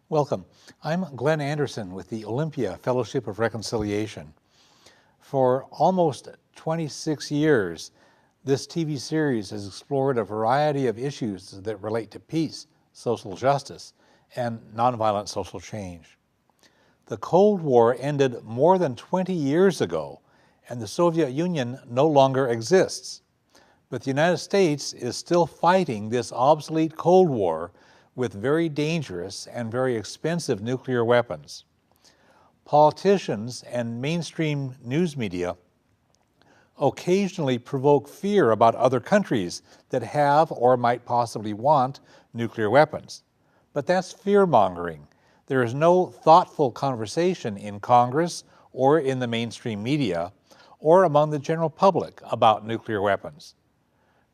Welcome. I'm Glenn Anderson with the Olympia Fellowship of Reconciliation. For almost 26 years, this TV series has explored a variety of issues that relate to peace, social justice, and nonviolent social change. The Cold War ended more than 20 years ago, and the Soviet Union no longer exists. But the United States is still fighting this obsolete Cold War with very dangerous and very expensive nuclear weapons. Politicians and mainstream news media occasionally provoke fear about other countries that have or might possibly want nuclear weapons. But that's fear-mongering. There is no thoughtful conversation in Congress or in the mainstream media or among the general public about nuclear weapons.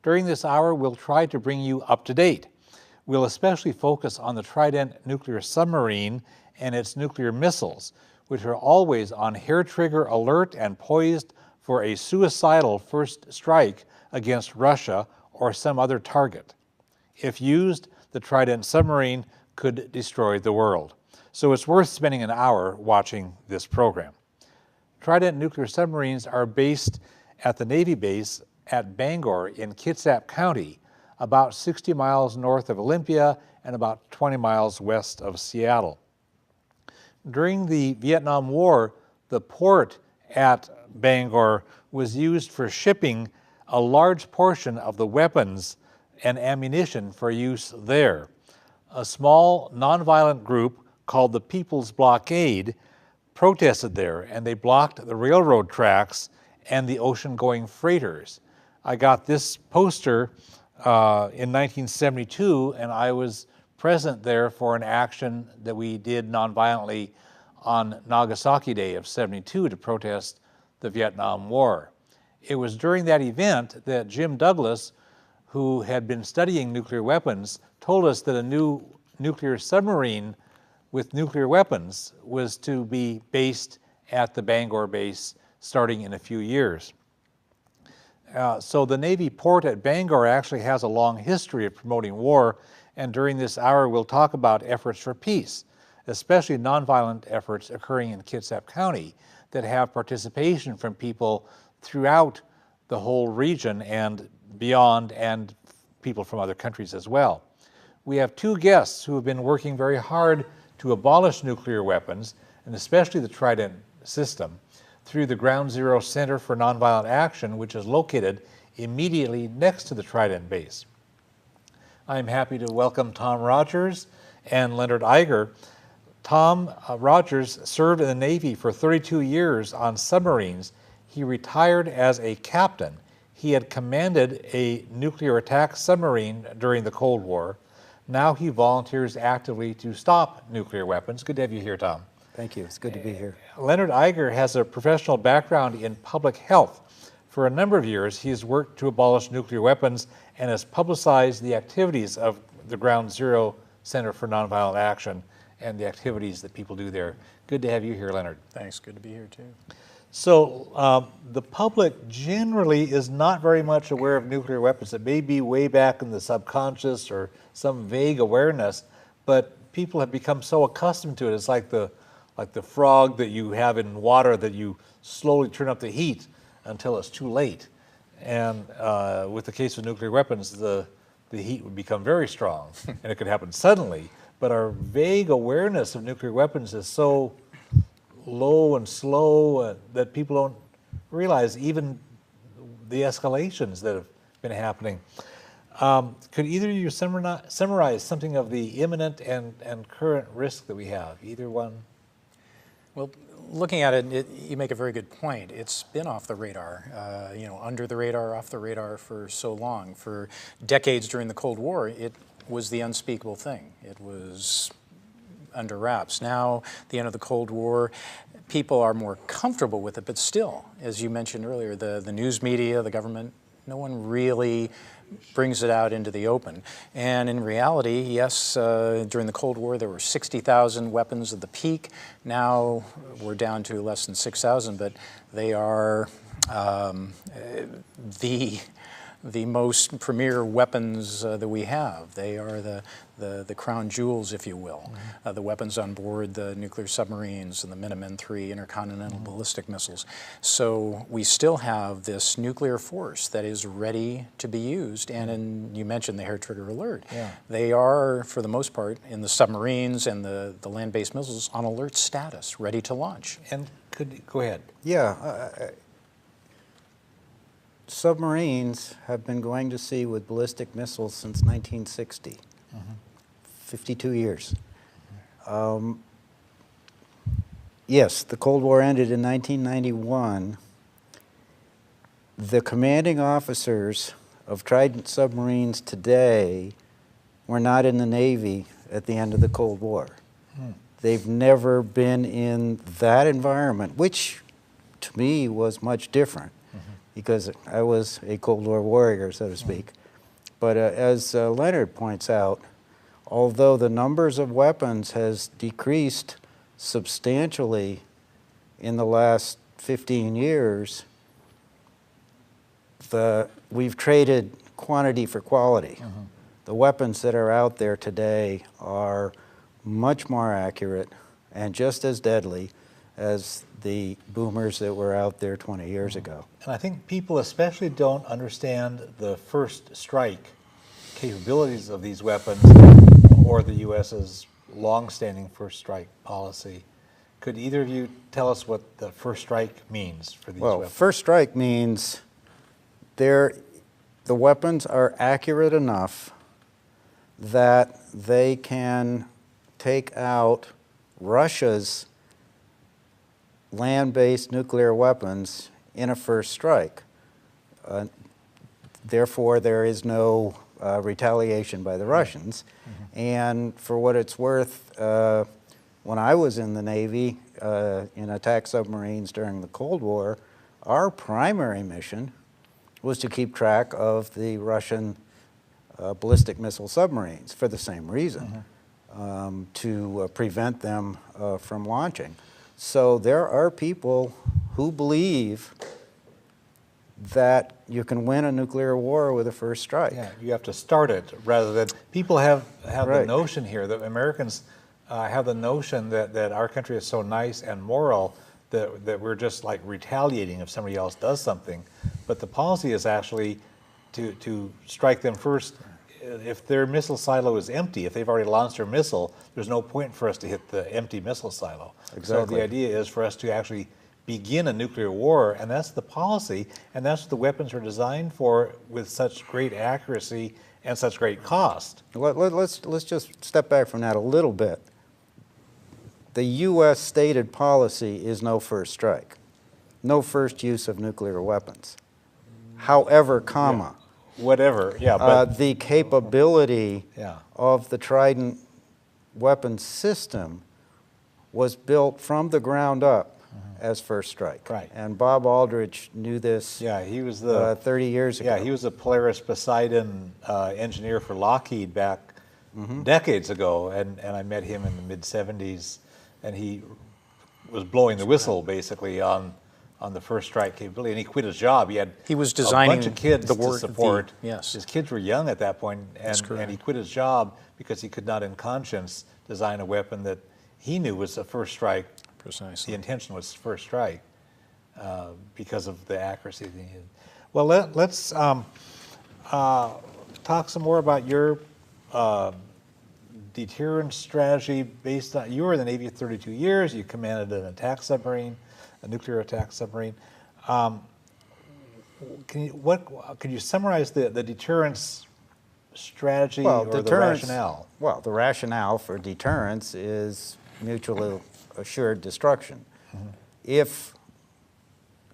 During this hour, we'll try to bring you up to date. We'll especially focus on the Trident nuclear submarine and its nuclear missiles, which are always on hair-trigger alert and poised for a suicidal first strike against Russia or some other target. If used, the Trident submarine could destroy the world. So it's worth spending an hour watching this program. Trident nuclear submarines are based at the Navy base at Bangor in Kitsap County, about 60 miles north of Olympia and about 20 miles west of Seattle. During the Vietnam War, the port at Bangor was used for shipping a large portion of the weapons and ammunition for use there. A small nonviolent group called the People's Blockade protested there, and they blocked the railroad tracks and the ocean-going freighters. I got this poster in 1972, and I was present there for an action that we did nonviolently on Nagasaki Day of '72 to protest the Vietnam War. It was during that event that Jim Douglas, who had been studying nuclear weapons, told us that a new nuclear submarine with nuclear weapons was to be based at the Bangor base starting in a few years. So the Navy port at Bangor actually has a long history of promoting war, and during this hour we'll talk about efforts for peace, especially nonviolent efforts occurring in Kitsap County that have participation from people throughout the whole region and beyond, and people from other countries as well. We have two guests who have been working very hard to abolish nuclear weapons, and especially the Trident system, through the Ground Zero Center for Nonviolent Action, which is located immediately next to the Trident base. I'm happy to welcome Tom Rogers and Leonard Eiger. Tom Rogers served in the Navy for 32 years on submarines. He retired as a captain. He had commanded a nuclear attack submarine during the Cold War. Now he volunteers actively to stop nuclear weapons. Good to have you here, Tom. Thank you. It's good to be here. Leonard Eiger has a professional background in public health. For a number of years, he has worked to abolish nuclear weapons and has publicized the activities of the Ground Zero Center for Nonviolent Action and the activities that people do there. Good to have you here, Leonard. Thanks. Good to be here, too. So the public generally is not very much aware of nuclear weapons. It may be way back in the subconscious or some vague awareness, but people have become so accustomed to it. It's like the frog that you have in water that you slowly turn up the heat until it's too late. And with the case of nuclear weapons, the heat would become very strong, and it could happen suddenly. But our vague awareness of nuclear weapons is so low and slow that people don't realize even the escalations that have been happening. Could either of you summarize something of the imminent and current risk that we have? Either one? Well, looking at it, you make a very good point. It's been off the radar, under the radar, off the radar for so long. For decades during the Cold War, it was the unspeakable thing. It was under wraps. Now, at the end of the Cold War, people are more comfortable with it, but still, as you mentioned earlier, the news media, the government, no one really brings it out into the open. And in reality, yes, during the Cold War, there were 60,000 weapons at the peak. Now we're down to less than 6,000, but they are the most premier weapons that we have. They are the crown jewels, if you will. The weapons on board the nuclear submarines and the Minuteman III intercontinental ballistic missiles. So we still have this nuclear force that is ready to be used. And you mentioned the hair trigger alert. Yeah. They are, for the most part, in the submarines and the land-based missiles on alert status, ready to launch. And go ahead. Yeah. Submarines have been going to sea with ballistic missiles since 1960, 52 years. Yes, the Cold War ended in 1991. The commanding officers of Trident submarines today were not in the Navy at the end of the Cold War. They've never been in that environment, which to me was much different. Because I was a Cold War warrior, so to speak. But as Leonard points out, although the numbers of weapons has decreased substantially in the last 15 years, we've traded quantity for quality. The weapons that are out there today are much more accurate and just as deadly as the boomers that were out there 20 years ago. And I think people especially don't understand the first strike capabilities of these weapons or the U.S.'s long-standing first strike policy. Could either of you tell us what the first strike means for these weapons? First strike means the weapons are accurate enough that they can take out Russia's land-based nuclear weapons in a first strike. Therefore, there is no retaliation by the Russians. And for what it's worth, when I was in the Navy in attack submarines during the Cold War, our primary mission was to keep track of the Russian ballistic missile submarines for the same reason, to prevent them from launching. So there are people who believe that you can win a nuclear war with a first strike. Yeah, you have to start it rather than, people have the notion here that Americans have the notion that our country is so nice and moral that we're just like retaliating if somebody else does something. But the policy is actually to strike them first. If their missile silo is empty, if they've already launched their missile, there's no point for us to hit the empty missile silo. Exactly. So the idea is for us to actually begin a nuclear war, and that's the policy, and that's what the weapons are designed for with such great accuracy and such great cost. Let's just step back from that a little bit. The U.S. stated policy is no first strike, no first use of nuclear weapons. However, comma. Whatever, yeah. But the capability of the Trident weapon system was built from the ground up as first strike. Right. And Bob Aldrich knew this he was the 30 years ago. Yeah, he was a Polaris Poseidon engineer for Lockheed back decades ago, and I met him in the mid-'70s, and he was blowing the whistle basically on the first strike capability, and he quit his job. He was designing a bunch of kids to support. His kids were young at that point, and he quit his job because he could not in conscience design a weapon that he knew was a first strike. Precisely. The intention was first strike because of the accuracy they needed. Well, let's talk some more about your deterrence strategy based on, you were in the Navy 32 years, you commanded an attack submarine, a nuclear attack submarine. Could you summarize the deterrence strategy Well, or the deterrence, rationale? well, the rationale for deterrence is mutually assured destruction. If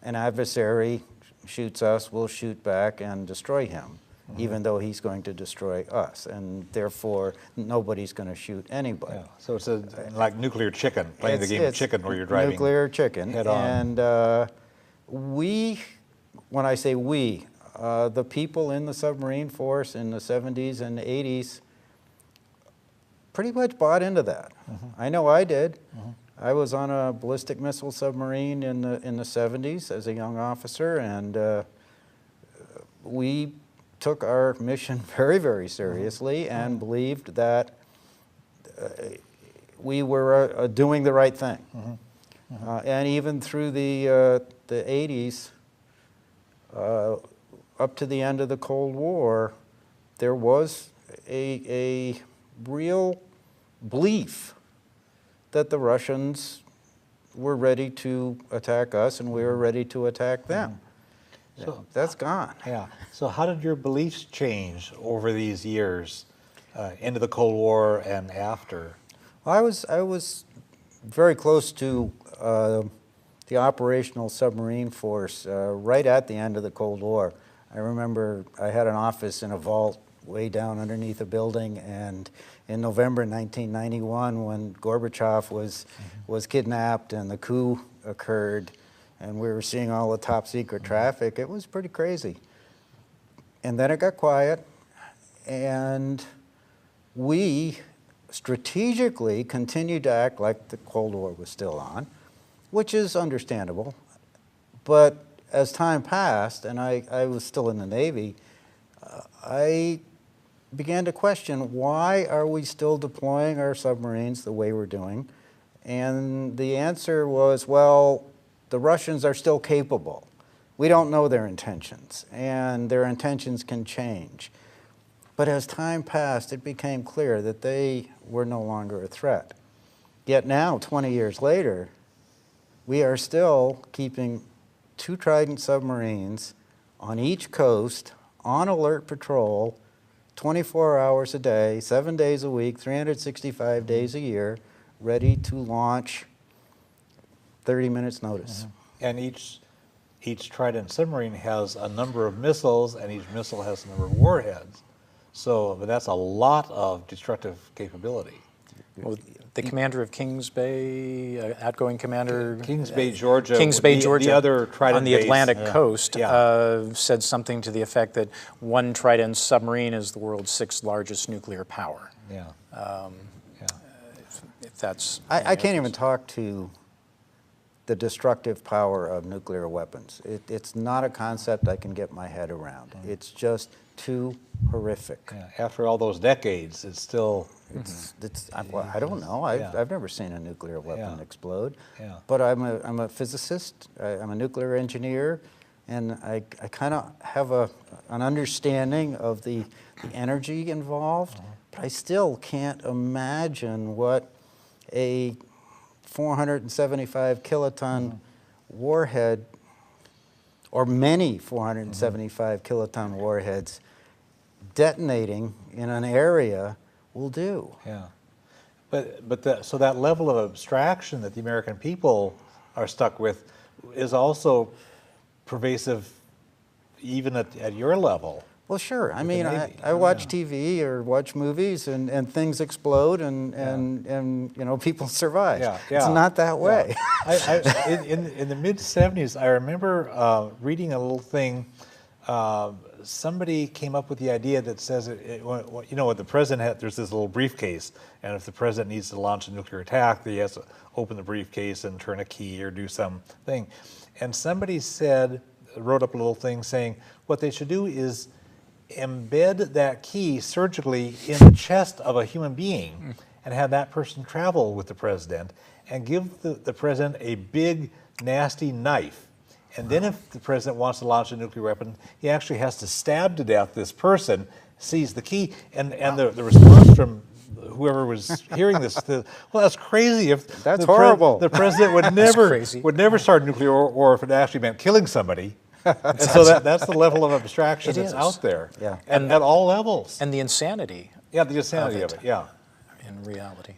an adversary shoots us, we'll shoot back and destroy him, even though he's going to destroy us, and therefore nobody's going to shoot anybody. Yeah. So it's like nuclear chicken, playing the game of chicken where you're driving nuclear chicken head on. And when I say we, the people in the submarine force in the 70s and 80s pretty much bought into that. I know I did. I was on a ballistic missile submarine in the 70s as a young officer, and we took our mission very, very seriously and believed that we were doing the right thing. And even through the 80s, up to the end of the Cold War, there was a real belief that the Russians were ready to attack us and we were ready to attack them. So that's gone. Yeah. So how did your beliefs change over these years, into the Cold War and after? I was very close to the operational submarine force right at the end of the Cold War. I remember I had an office in a vault way down underneath a building, and in November 1991, when Gorbachev was kidnapped and the coup occurred, and we were seeing all the top secret traffic, it was pretty crazy. And then it got quiet, and we strategically continued to act like the Cold War was still on, which is understandable. But as time passed, and I was still in the Navy, I began to question, why are we still deploying our submarines the way we're doing? And the answer was, well, the Russians are still capable. We don't know their intentions, and their intentions can change. But as time passed, it became clear that they were no longer a threat. Yet now, 20 years later, we are still keeping 2 Trident submarines on each coast, on alert patrol, 24 hours a day, 7 days a week, 365 days a year, ready to launch 30 minutes notice. And each Trident submarine has a number of missiles, and each missile has a number of warheads. So but that's a lot of destructive capability. Well, the commander of Kings Bay, outgoing commander, Kings Bay, Georgia. Kings Bay, Georgia, the other Trident on the base. Atlantic coast, Yeah. said something to the effect that one Trident submarine is the world's 6th largest nuclear power. Yeah. If that's I can't even talk to the destructive power of nuclear weapons. It's not a concept I can get my head around. It's just too horrific. Yeah. After all those decades, it's still. I don't know. I've never seen a nuclear weapon explode. Yeah. But I'm a physicist. I'm a nuclear engineer, and I kind of have an understanding of the energy involved. But I still can't imagine what a 475 kiloton warhead, or many 475 kiloton warheads, detonating in an area will do. Yeah, so that level of abstraction that the American people are stuck with is also pervasive, even at your level. Well, sure. I mean, Navy. I watch TV or watch movies, and things explode, and you know, people survive. It's not that way. In the mid '70s, I remember reading a little thing. Somebody came up with the idea that says, you know, when the president there's this little briefcase, and if the president needs to launch a nuclear attack, he has to open the briefcase and turn a key or do something. And somebody wrote up a little thing saying what they should do is embed that key surgically in the chest of a human being and have that person travel with the president and give the president a big, nasty knife. And then if the president wants to launch a nuclear weapon, he actually has to stab to death this person, seize the key, and the response from whoever was hearing this, well, that's crazy. If that's horrible. The president would never start nuclear, or if it actually meant killing somebody. And so that's the level of abstraction It that's is. out there. Yeah. And at all levels. And the insanity Yeah, the insanity of it. it, yeah. in reality.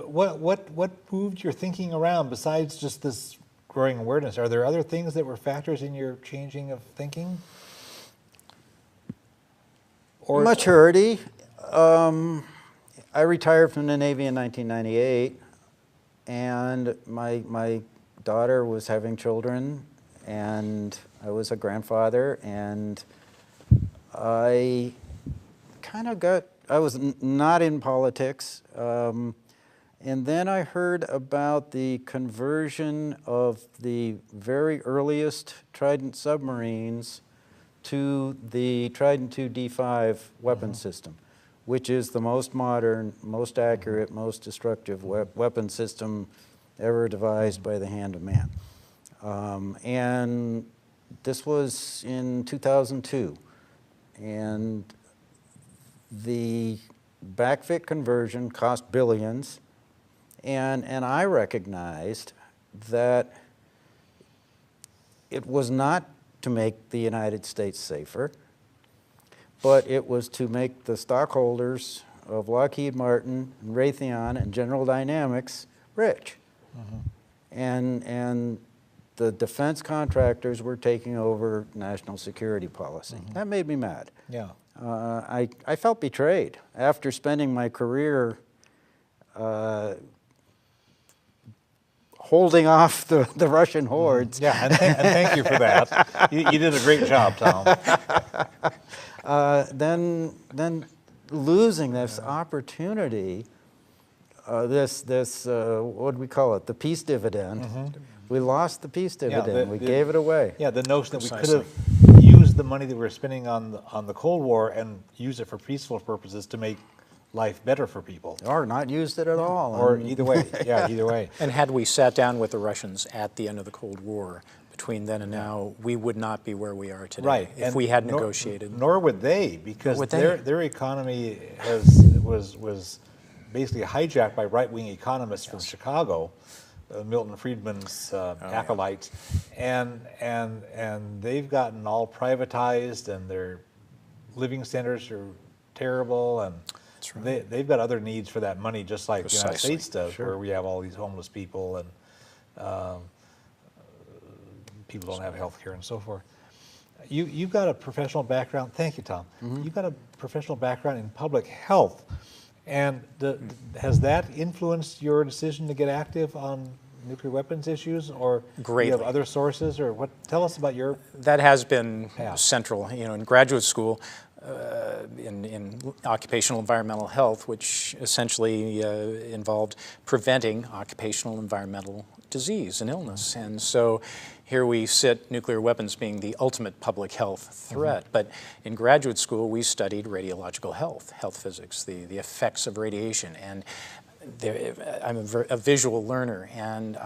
What moved your thinking around besides just this growing awareness? Are there other things that were factors in your changing of thinking? Or Maturity. I retired from the Navy in 1998, and my daughter was having children, and I was a grandfather, and I kind of got, I was not in politics, and then I heard about the conversion of the very earliest Trident submarines to the Trident II D5 weapon system, which is the most modern, most accurate, most destructive weapon system ever devised by the hand of man. And this was in 2002. And the backfit conversion cost billions. And I recognized that it was not to make the United States safer, but it was to make the stockholders of Lockheed Martin, and Raytheon, and General Dynamics rich. And the defense contractors were taking over national security policy. That made me mad. yeah. I felt betrayed after spending my career holding off the Russian hordes. Yeah, and thank you for that. You did a great job, Tom. Then losing this opportunity, this what do we call it? The peace dividend. We lost the peace dividend. We gave it away. Yeah, the notion that we could Precisely. have used the money that we were spending on the Cold War and use it for peaceful purposes to make life better for people. Or not used it at all. Or And either way, yeah, either way. And had we sat down with the Russians at the end of the Cold War, between then and now, we would not be where we are today. Right. If and we had nor- negotiated. Nor would they, because would they. their economy was basically hijacked by right-wing economists from Chicago, Milton Friedman's acolytes, and they've gotten all privatized, and their living standards are terrible, and That's right. they've got other needs for that money, just like the United Precisely. States does, where we have all these homeless people and people don't have health care and so forth. You've got a professional background. Thank you, Tom. You've got a professional background in public health, and has that influenced your decision to get active on nuclear weapons issues, or do you Greatly. have other sources, or what? Tell us about your. That has been Yeah. central. You know, in graduate school, in occupational environmental health, which essentially involved preventing occupational environmental disease and illness. And so here we sit, nuclear weapons being the ultimate public health threat. But in graduate school, we studied radiological health physics, the effects of radiation. And I'm a visual learner, and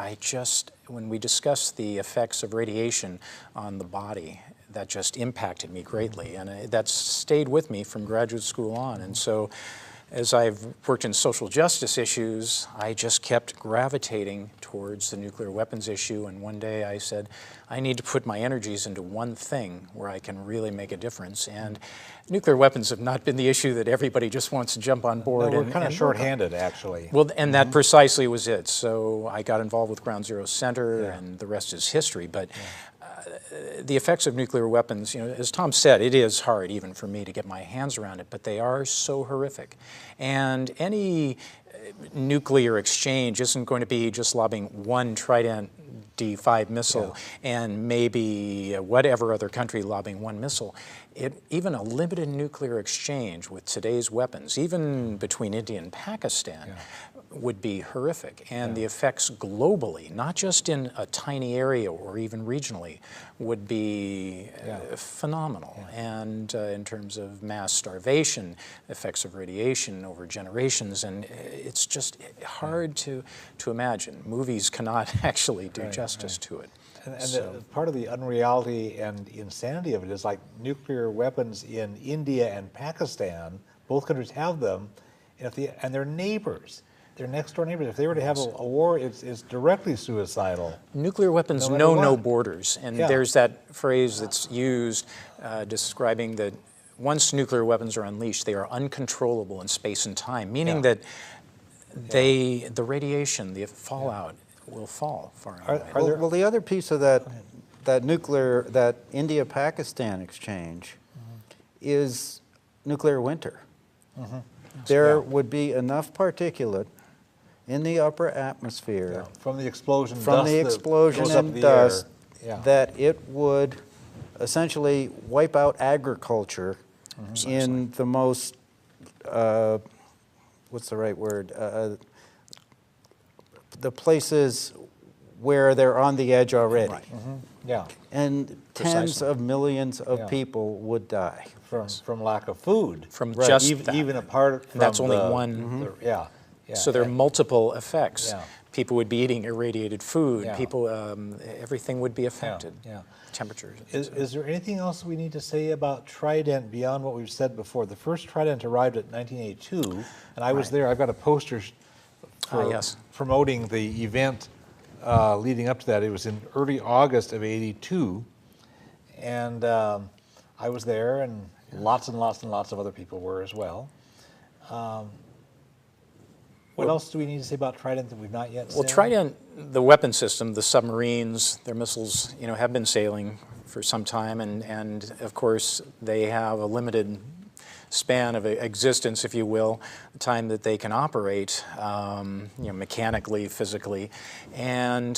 when we discussed the effects of radiation on the body, that just impacted me greatly, and that stayed with me from graduate school on. And so as I've worked in social justice issues, I just kept gravitating towards the nuclear weapons issue, and one day I said, I need to put my energies into one thing where I can really make a difference. And nuclear weapons have not been the issue that everybody just wants to jump on board. No, we're kind of and shorthanded, actually. well, and that precisely was it. So I got involved with Ground Zero Center, and the rest is history. But the effects of nuclear weapons, you know, as Tom said, it is hard even for me to get my hands around it, but they are so horrific. And any nuclear exchange isn't going to be just lobbing one Trident D5 missile and maybe whatever other country lobbing one missile. Even a limited nuclear exchange with today's weapons, even between India and Pakistan, would be horrific. And the effects globally, not just in a tiny area or even regionally, would be phenomenal. And in terms of mass starvation, effects of radiation over generations, and it's just hard to imagine. Movies cannot actually do justice to it. And part of the unreality and insanity of it is, like, nuclear weapons in India and Pakistan, both countries have them, and they're neighbors. They're next door neighbors. If they were to have a war, it's directly suicidal. Nuclear weapons No matter know no what. borders, and Yeah. there's that phrase that's used describing that once nuclear weapons are unleashed, they are uncontrollable in space and time, meaning Yeah. that the radiation, the fallout will fall far and wide. Are there, Well, the other piece of that India-Pakistan exchange is nuclear winter. There Yeah. would be enough particulate in the upper atmosphere yeah, from the explosion, from dust the that explosion goes up and the dust air. Yeah. that it would essentially wipe out agriculture in the most, what's the right word? The places where they're on the edge already. Right. Yeah, And tens Precisely. of millions of Yeah. people would die. from lack of food. From Right. just even, that. even apart from And that's only the- one. yeah, yeah. So there are multiple effects. Yeah. People would be eating irradiated food. Yeah. People, everything would be yeah, affected. yeah. Temperatures. Is there anything else we need to say about Trident beyond what we've said before? The first Trident arrived at 1982, and I was Right. there. I've got a poster for yes. promoting the event leading up to that. It was in early August of '82, and I was there, and lots and lots and lots of other people were as well. What else do we need to say about Trident that we've not yet said? Well, Trident, the weapon system, the submarines, their missiles, have been sailing for some time, and of course they have a limited span of existence, if you will, the time that they can operate, mechanically, physically, and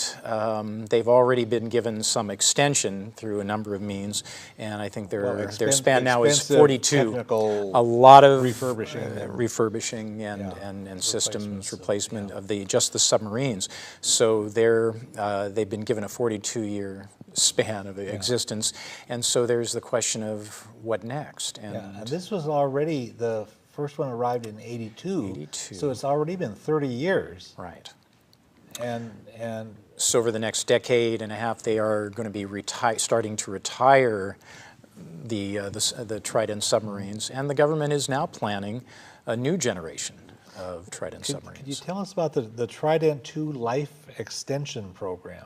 they've already been given some extension through a number of means, and I think their span now is expensive 42. technical A lot of refurbishing. and systems replacement yeah. of just the submarines. So they've been given a 42-year span of existence, and so there's the question of what next. And Yeah, and this was already, the first one arrived in '82, 82. so it's already been 30 years. right. And So over the next decade and a half, they are going to be starting to retire the Trident submarines, and the government is now planning a new generation of Trident submarines. could you tell us about the Trident II Life Extension Program?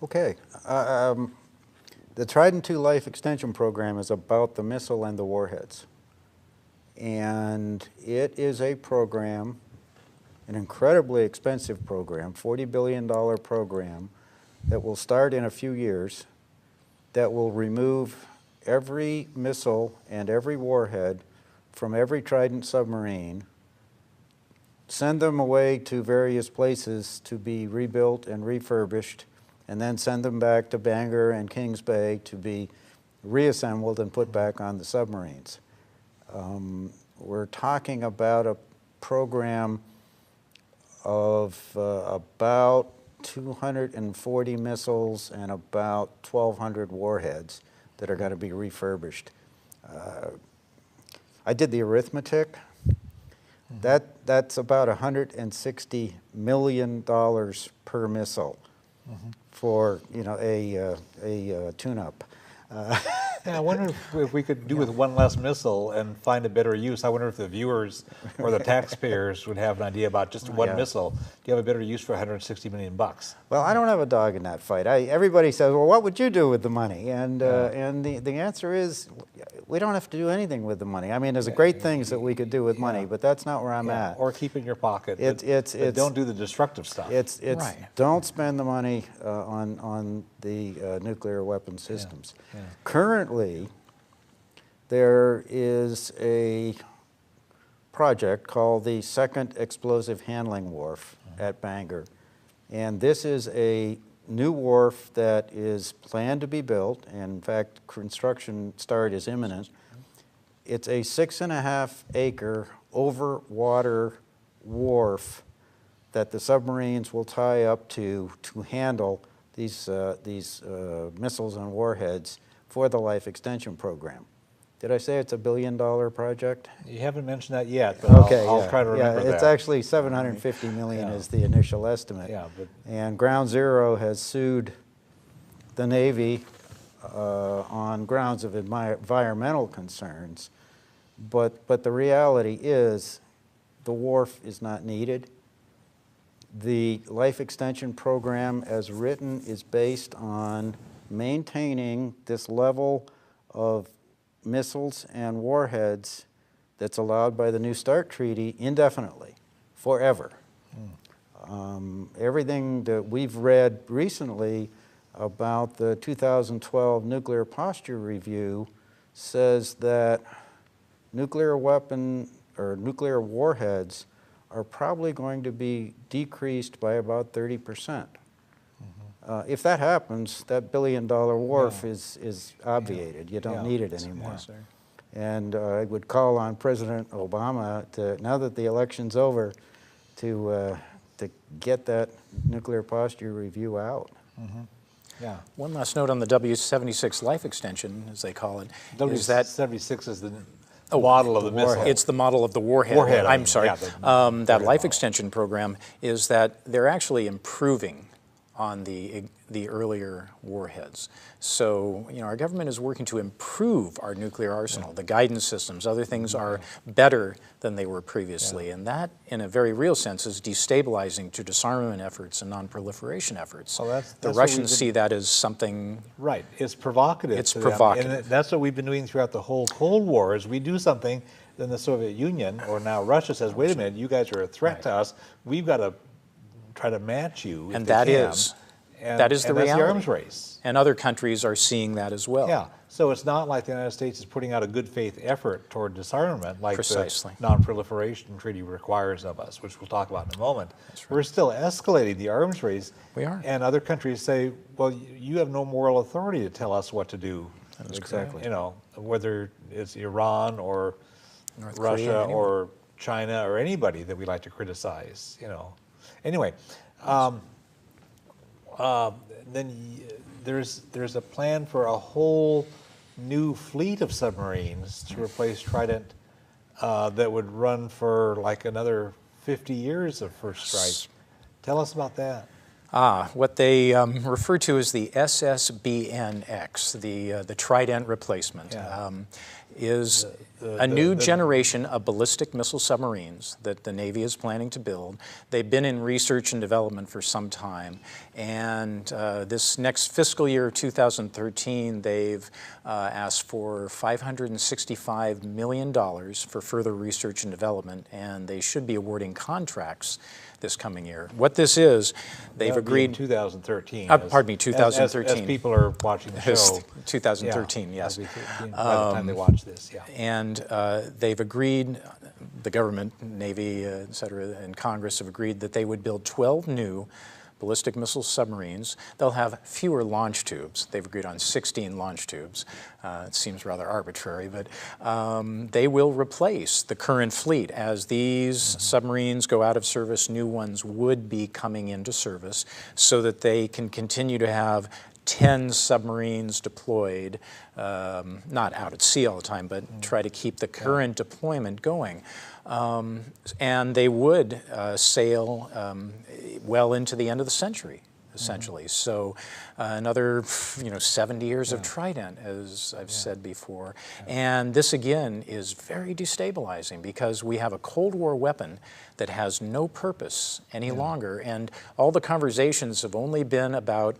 Okay. The Trident II Life Extension Program is about the missile and the warheads. And it is a program, an incredibly expensive program, $40 billion program, that will start in a few years, that will remove every missile and every warhead from every Trident submarine, send them away to various places to be rebuilt and refurbished, and then send them back to Bangor and Kings Bay to be reassembled and put back on the submarines. We're talking about a program of about 240 missiles and about 1,200 warheads that are going to be refurbished. I did the arithmetic. That's about $160 million per missile for a tune-up. Yeah, I wonder if we could do with one less missile and find a better use. I wonder if the viewers or the taxpayers would have an idea about just one Yeah. missile. Do you have a better use for $160 million? Well, I don't have a dog in that fight. Everybody says, well, what would you do with the money? And the answer is, we don't have to do anything with the money. I mean, there's great things that we could do with money, but that's not where I'm Yeah, at. or keep it in your pocket. It's but don't do the destructive stuff. It's Right. Don't spend the money on the nuclear weapon systems. yeah. Currently, there is a project called the Second Explosive Handling Wharf at Bangor, and this is a new wharf that is planned to be built, and in fact, construction start is imminent. It's a 6.5 acre over water wharf that the submarines will tie up to handle these missiles and warheads for the Life Extension Program. Did I say it's a $1 billion project? You haven't mentioned that yet, but Okay, I'll try to remember yeah, it's that. actually 750 million Yeah. is the initial estimate. Yeah, but And Ground Zero has sued the Navy on grounds of environmental concerns, but the reality is the wharf is not needed. The life extension program as written is based on maintaining this level of missiles and warheads that's allowed by the New START Treaty indefinitely, forever. Everything that we've read recently about the 2012 Nuclear Posture Review says that nuclear weapon or nuclear warheads are probably going to be decreased by about 30%. If that happens, that billion-dollar wharf is obviated. You don't need it anymore. Yes, sir. And I would call on President Obama to, now that the election's over, to get that nuclear posture review out. Yeah. One last note on the W-76 life extension, as they call it, is that W-76 is the model of the missile. it's the model of the warhead. Warhead, I I'm mean, sorry. yeah, That life extension program is that they're actually improving on the earlier warheads. So, our government is working to improve our nuclear arsenal. The guidance systems, other things are better than they were previously. And that, in a very real sense, is destabilizing to disarmament efforts and non-proliferation efforts. Well, the Russians see that as something... Right. It's provocative. It's to them. provocative. And that's what we've been doing throughout the whole Cold War, is we do something, then the Soviet Union, or now Russia, says, wait a minute, you guys are a threat to us. We've got to try to match you. And that is the reality. That's the arms race. And other countries are seeing that as well. Yeah. So it's not like the United States is putting out a good faith effort toward disarmament like Precisely. the Non-Proliferation Treaty requires of us, which we'll talk about in a moment. Right. We're still escalating the arms race. We are. And other countries say, well, you have no moral authority to tell us what to do. Exactly. Whether it's Iran or North Korea, Russia anyone. or China or anybody that we like to criticize. Anyway, then there's a plan for a whole new fleet of submarines to replace Trident that would run for like another 50 years of first strike. Tell us about that. What they refer to as the SSBNX, the Trident replacement, is a new generation of ballistic missile submarines that the Navy is planning to build. They've been in research and development for some time, and this next fiscal year, 2013, they've asked for $565 million for further research and development, and they should be awarding contracts this coming year. What this is, they've agreed... in 2013. pardon me, 2013. As people are watching the show. 2013, yes. By the time they watch this, yeah. And they've agreed, the government, Navy, et cetera, and Congress have agreed that they would build 12 new ballistic missile submarines. They'll have fewer launch tubes. They've agreed on 16 launch tubes. It seems rather arbitrary, but they will replace the current fleet. As these submarines go out of service, new ones would be coming into service so that they can continue to have 10 submarines deployed, not out at sea all the time, but try to keep the current deployment going. And they would sail well into the end of the century, essentially. So another 70 years of Trident, as I've said before. And this, again, is very destabilizing because we have a Cold War weapon that has no purpose any longer. And all the conversations have only been about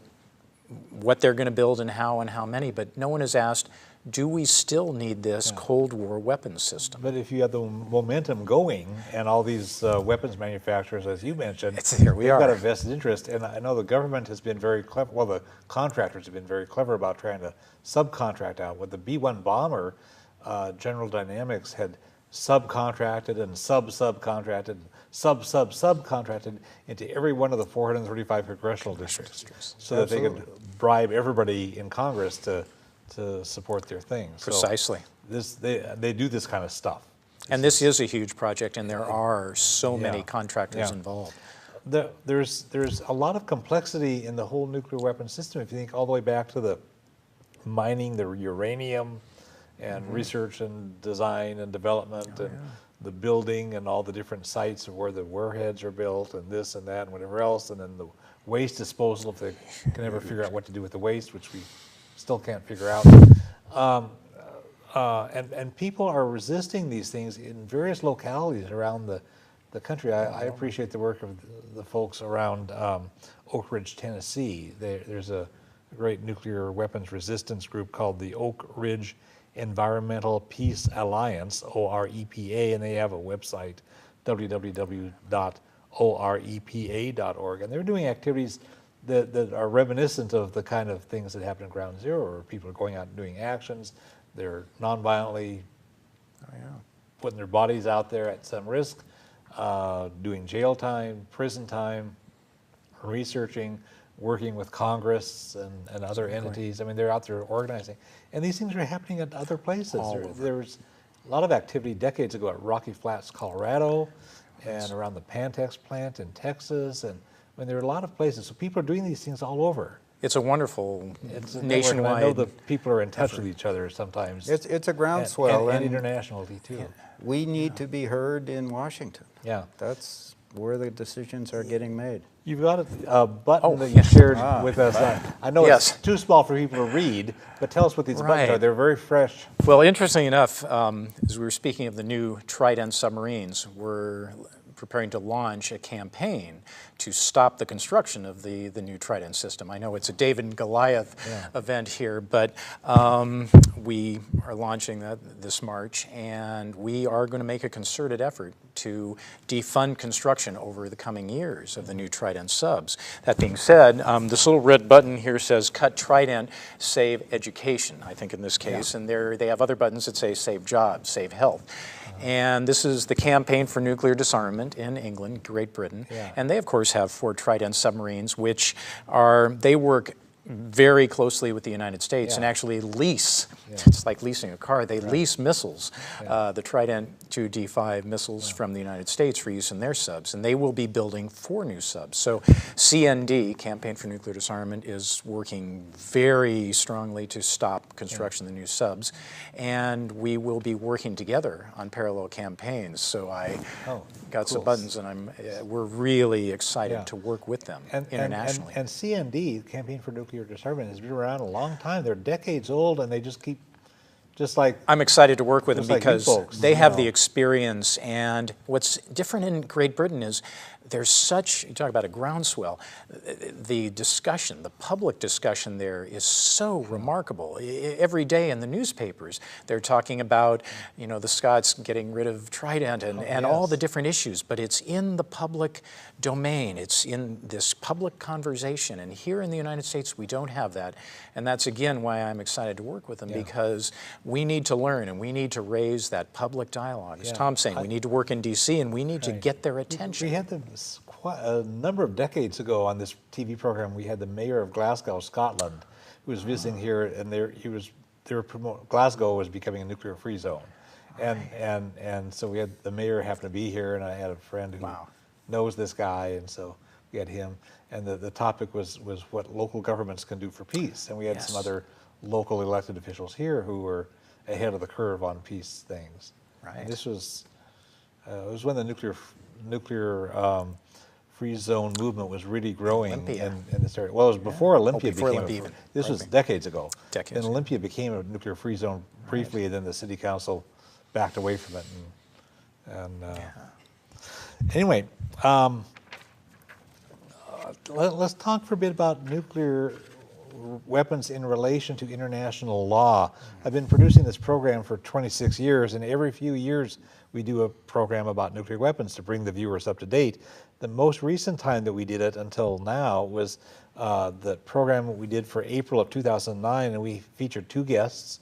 what they're going to build and how many, but no one has asked, do we still need this Cold War weapons system? But if you have the momentum going and all these weapons manufacturers, as you mentioned, Here we they've are. got a vested interest. And I know the government has been very clever, well, the contractors have been very clever about trying to subcontract out. With the B-1 bomber, General Dynamics had subcontracted and subcontracted into every one of the 435 congressional districts so that they could bribe everybody in Congress to support their thing. Precisely. So they do this kind of stuff. And this is a huge project, and there are so many contractors involved. There's a lot of complexity in the whole nuclear weapon system. If you think all the way back to the mining the uranium and research and design and development and the building and all the different sites of where the warheads are built and this and that and whatever else, and then the waste disposal, if they can ever figure out what to do with the waste, which we still can't figure out. And people are resisting these things in various localities around the the country. I appreciate the work of the folks around Oak Ridge, Tennessee. There's a great nuclear weapons resistance group called the Oak Ridge Environmental Peace Alliance, OREPA, and they have a website, www.orepa.org. And they're doing activities that are reminiscent of the kind of things that happen at Ground Zero, where people are going out and doing actions. They're nonviolently putting their bodies out there at some risk, doing jail time, prison time, researching, working with Congress and other entities. I mean, they're out there organizing. And these things are happening at other places. There was a lot of activity decades ago at Rocky Flats, Colorado, and around the Pantex plant in Texas. And I mean, there are a lot of places. So people are doing these things all over. It's a wonderful I nationwide. know the people are in touch with each other sometimes. It's a groundswell. And internationally, too. We need to be heard in Washington. Yeah. That's where the decisions are getting made. You've got a button that you shared with us. I know Yes. it's too small for people to read, but tell us what these buttons are. They're very fresh. Well, interestingly enough, as we were speaking of the new Trident submarines, we're preparing to launch a campaign to stop the construction of the new Trident system. I know it's a David and Goliath event here, but we are launching that this March, and we are going to make a concerted effort to defund construction over the coming years of the new Trident subs. That being said, this little red button here says cut Trident, save education, I think in this case, and they have other buttons that say save jobs, save health. And this is the Campaign for Nuclear Disarmament in England, Great Britain. And they, of course, have 4 Trident submarines, which they work very closely with the United States and actually lease. It's like leasing a car. They lease missiles, the Trident 2 D5 missiles from the United States for use in their subs, and they will be building 4 new subs. So CND, Campaign for Nuclear Disarmament, is working very strongly to stop construction of the new subs, and we will be working together on parallel campaigns. So I got some buttons, and we're really excited to work with them internationally. And CND, Campaign for Nuclear Disarmament, has been around a long time. They're decades old, and they just keep, just like... I'm excited to work with them like because folks, they have the experience, and what's different in Great Britain is there's such, you talk about a groundswell, the discussion, the public discussion there is so remarkable. Every day in the newspapers, they're talking about, the Scots getting rid of Trident and all the different issues, but it's in the public domain. It's in this public conversation, and here in the United States, we don't have that. And that's, again, why I'm excited to work with them, because we need to learn, and we need to raise that public dialogue. As Tom's saying, we need to work in D.C., and we need to get their attention. We had them quite a number of decades ago on this TV program. We had the mayor of Glasgow, Scotland, who was visiting here, and Glasgow was becoming a nuclear-free zone, and so we had the mayor happen to be here, and I had a friend who knows this guy, and so we had him, and the topic was what local governments can do for peace, and we had some other local elected officials here who were ahead of the curve on peace things. And this was it was when the nuclear free zone movement was really growing in this area. Well, it was before Olympia became. This was decades ago. Then Olympia became a nuclear free zone briefly, and then the city council backed away from it. Anyway, let's talk for a bit about nuclear weapons in relation to international law. I've been producing this program for 26 years, and every few years we do a program about nuclear weapons to bring the viewers up to date. The most recent time that we did it until now was the program we did for April of 2009, and we featured 2 guests,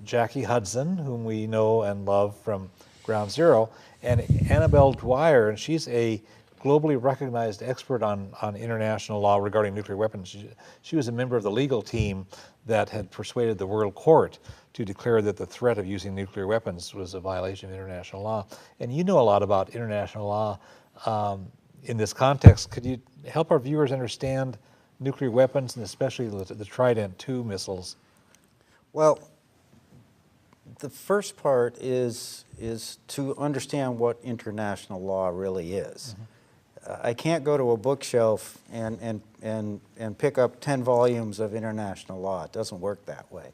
Jackie Hudson, whom we know and love from Ground Zero, and Annabelle Dwyer, and she's a globally recognized expert on international law regarding nuclear weapons. She was a member of the legal team that had persuaded the World Court to declare that the threat of using nuclear weapons was a violation of international law. And you know a lot about international law in this context. Could you help our viewers understand nuclear weapons, and especially the Trident 2 missiles? Well, the first part is to understand what international law really is. I can't go to a bookshelf and pick up 10 volumes of international law. It doesn't work that way.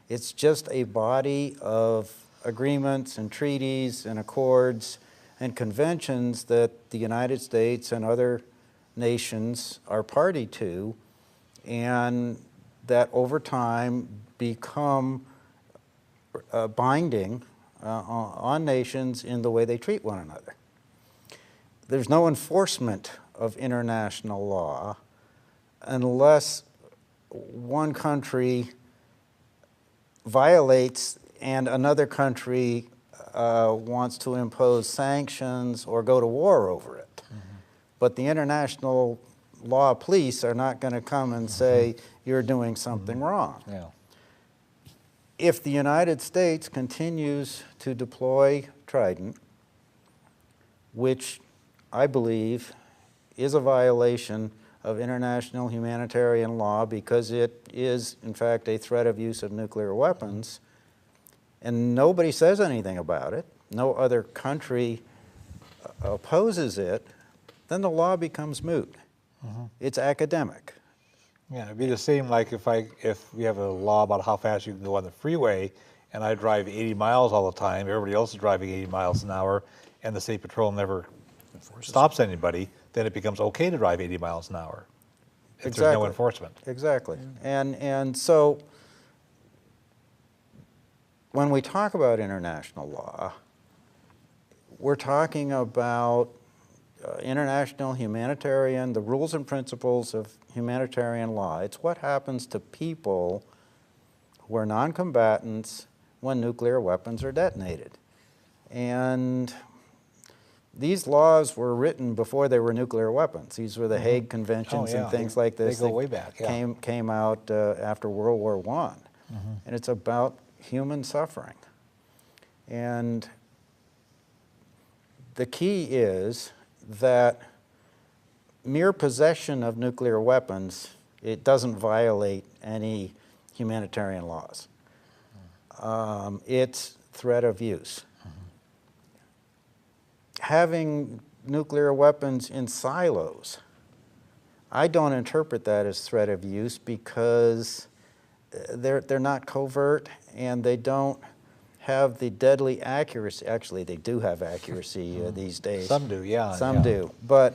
It's just a body of agreements and treaties and accords and conventions that the United States and other nations are party to, and that over time become binding on nations in the way they treat one another. There's no enforcement of international law unless one country violates and another country wants to impose sanctions or go to war over it. But the international law police are not going to come and say, you're doing something wrong. Yeah. If the United States continues to deploy Trident, which I believe is a violation of international humanitarian law because it is, in fact, a threat of use of nuclear weapons, and nobody says anything about it, no other country opposes it, then the law becomes moot. It's academic. Yeah, it'd be the same like if we have a law about how fast you can go on the freeway, and I drive 80 miles all the time, everybody else is driving 80 miles an hour, and the state patrol never stops anybody, then it becomes okay to drive 80 miles an hour if there's no enforcement. Exactly. And so when we talk about international law, we're talking about international humanitarian, the rules and principles of humanitarian law. It's what happens to people who are non-combatants when nuclear weapons are detonated. And these laws were written before there were nuclear weapons. These were the Hague Conventions and things like this. They go way back, yeah. Came out after World War I. And it's about human suffering. And the key is that mere possession of nuclear weapons, it doesn't violate any humanitarian laws. It's threat of use. Having nuclear weapons in silos, I don't interpret that as threat of use because they're not covert and they don't have the deadly accuracy. Actually, they do have accuracy these days. Some do, yeah. Some do, but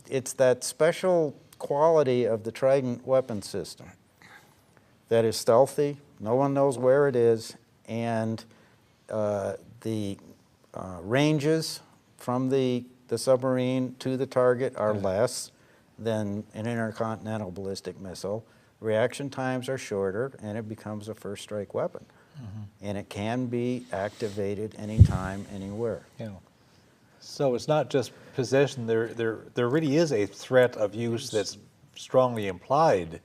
it's that special quality of the Trident weapon system that is stealthy, no one knows where it is, and the ranges from the submarine to the target are less than an intercontinental ballistic missile. Reaction times are shorter, and it becomes a first strike weapon. And it can be activated anytime, anywhere. Yeah. So it's not just possession. There really is a threat of use that's strongly implied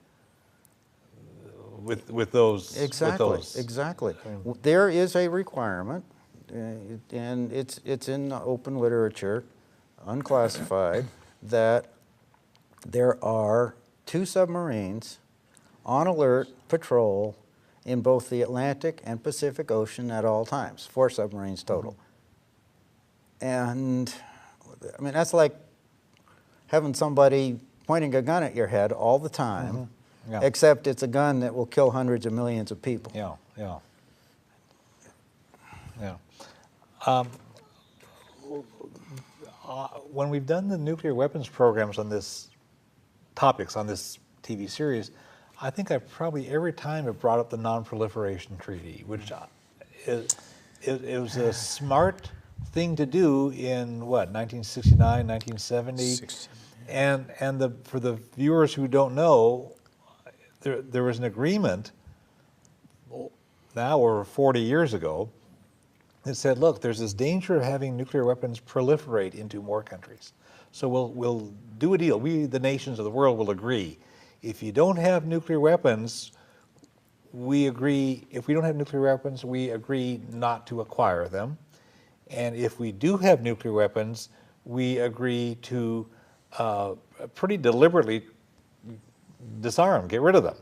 with those. Exactly. There is a requirement, and it's in the open literature, unclassified, that there are 2 submarines on alert patrol in both the Atlantic and Pacific Ocean at all times, 4 submarines total. And I mean, that's like having somebody pointing a gun at your head all the time, except it's a gun that will kill hundreds of millions of people. When we've done the nuclear weapons programs on this topics on this TV series, I think I've probably every time have brought up the Non-Proliferation Treaty, which it was a smart thing to do in what, 1969, 1970? And for the viewers who don't know, there was an agreement now over 40 years ago that said, look, there's this danger of having nuclear weapons proliferate into more countries. So we'll do a deal. We, the nations of the world, will agree. If you don't have nuclear weapons, we agree, if we don't have nuclear weapons, we agree not to acquire them. And if we do have nuclear weapons, we agree to pretty deliberately disarm, get rid of them.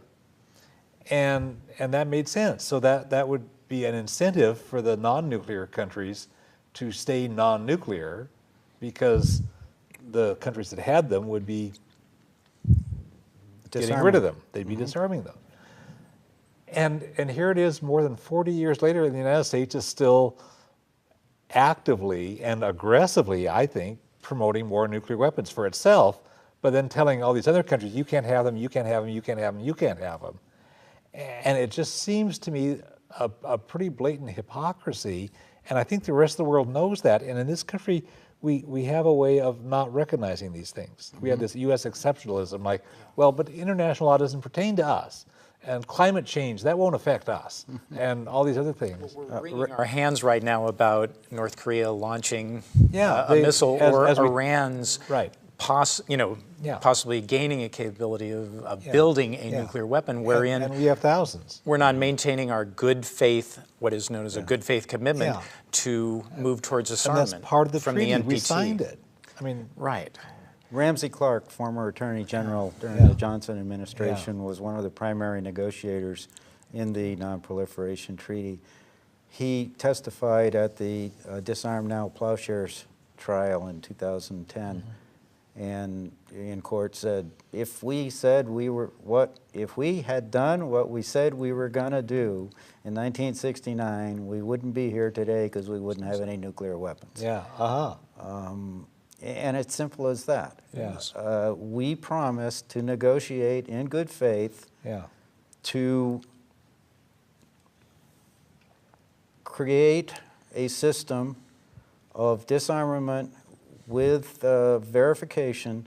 And that made sense. So that would be an incentive for the non-nuclear countries to stay non-nuclear, because the countries that had them would be getting rid of them. They'd be disarming them. And here it is more than 40 years later, and the United States is still actively and aggressively, I think, promoting more nuclear weapons for itself, but then telling all these other countries, you can't have them, you can't have them, you can't have them, you can't have them. And it just seems to me a pretty blatant hypocrisy, and I think the rest of the world knows that. And in this country, we have a way of not recognizing these things. We have this U.S. exceptionalism, like, well, but international law doesn't pertain to us. And climate change, that won't affect us, and all these other things. We're wringing our hands right now about North Korea launching a they- missile, as- or as we- Iran's Right. possibly gaining a capability of building a nuclear weapon, wherein And we have thousands. we're not maintaining our good faith, what is known as a good faith commitment Yeah. to move towards And disarmament that's part of the from treaty. the NPT. We signed it. I mean, Right. Ramsey Clark, former Attorney General during Yeah. the Johnson administration, was one of the primary negotiators in the Non-Proliferation Treaty. He testified at the Disarm Now Plowshares trial in 2010, and in court said, if we had done what we said we were going to do in 1969, we wouldn't be here today because we wouldn't have any nuclear weapons. yeah, And it's simple as that. Yes. We promised to negotiate in good faith yeah, to create a system of disarmament with verification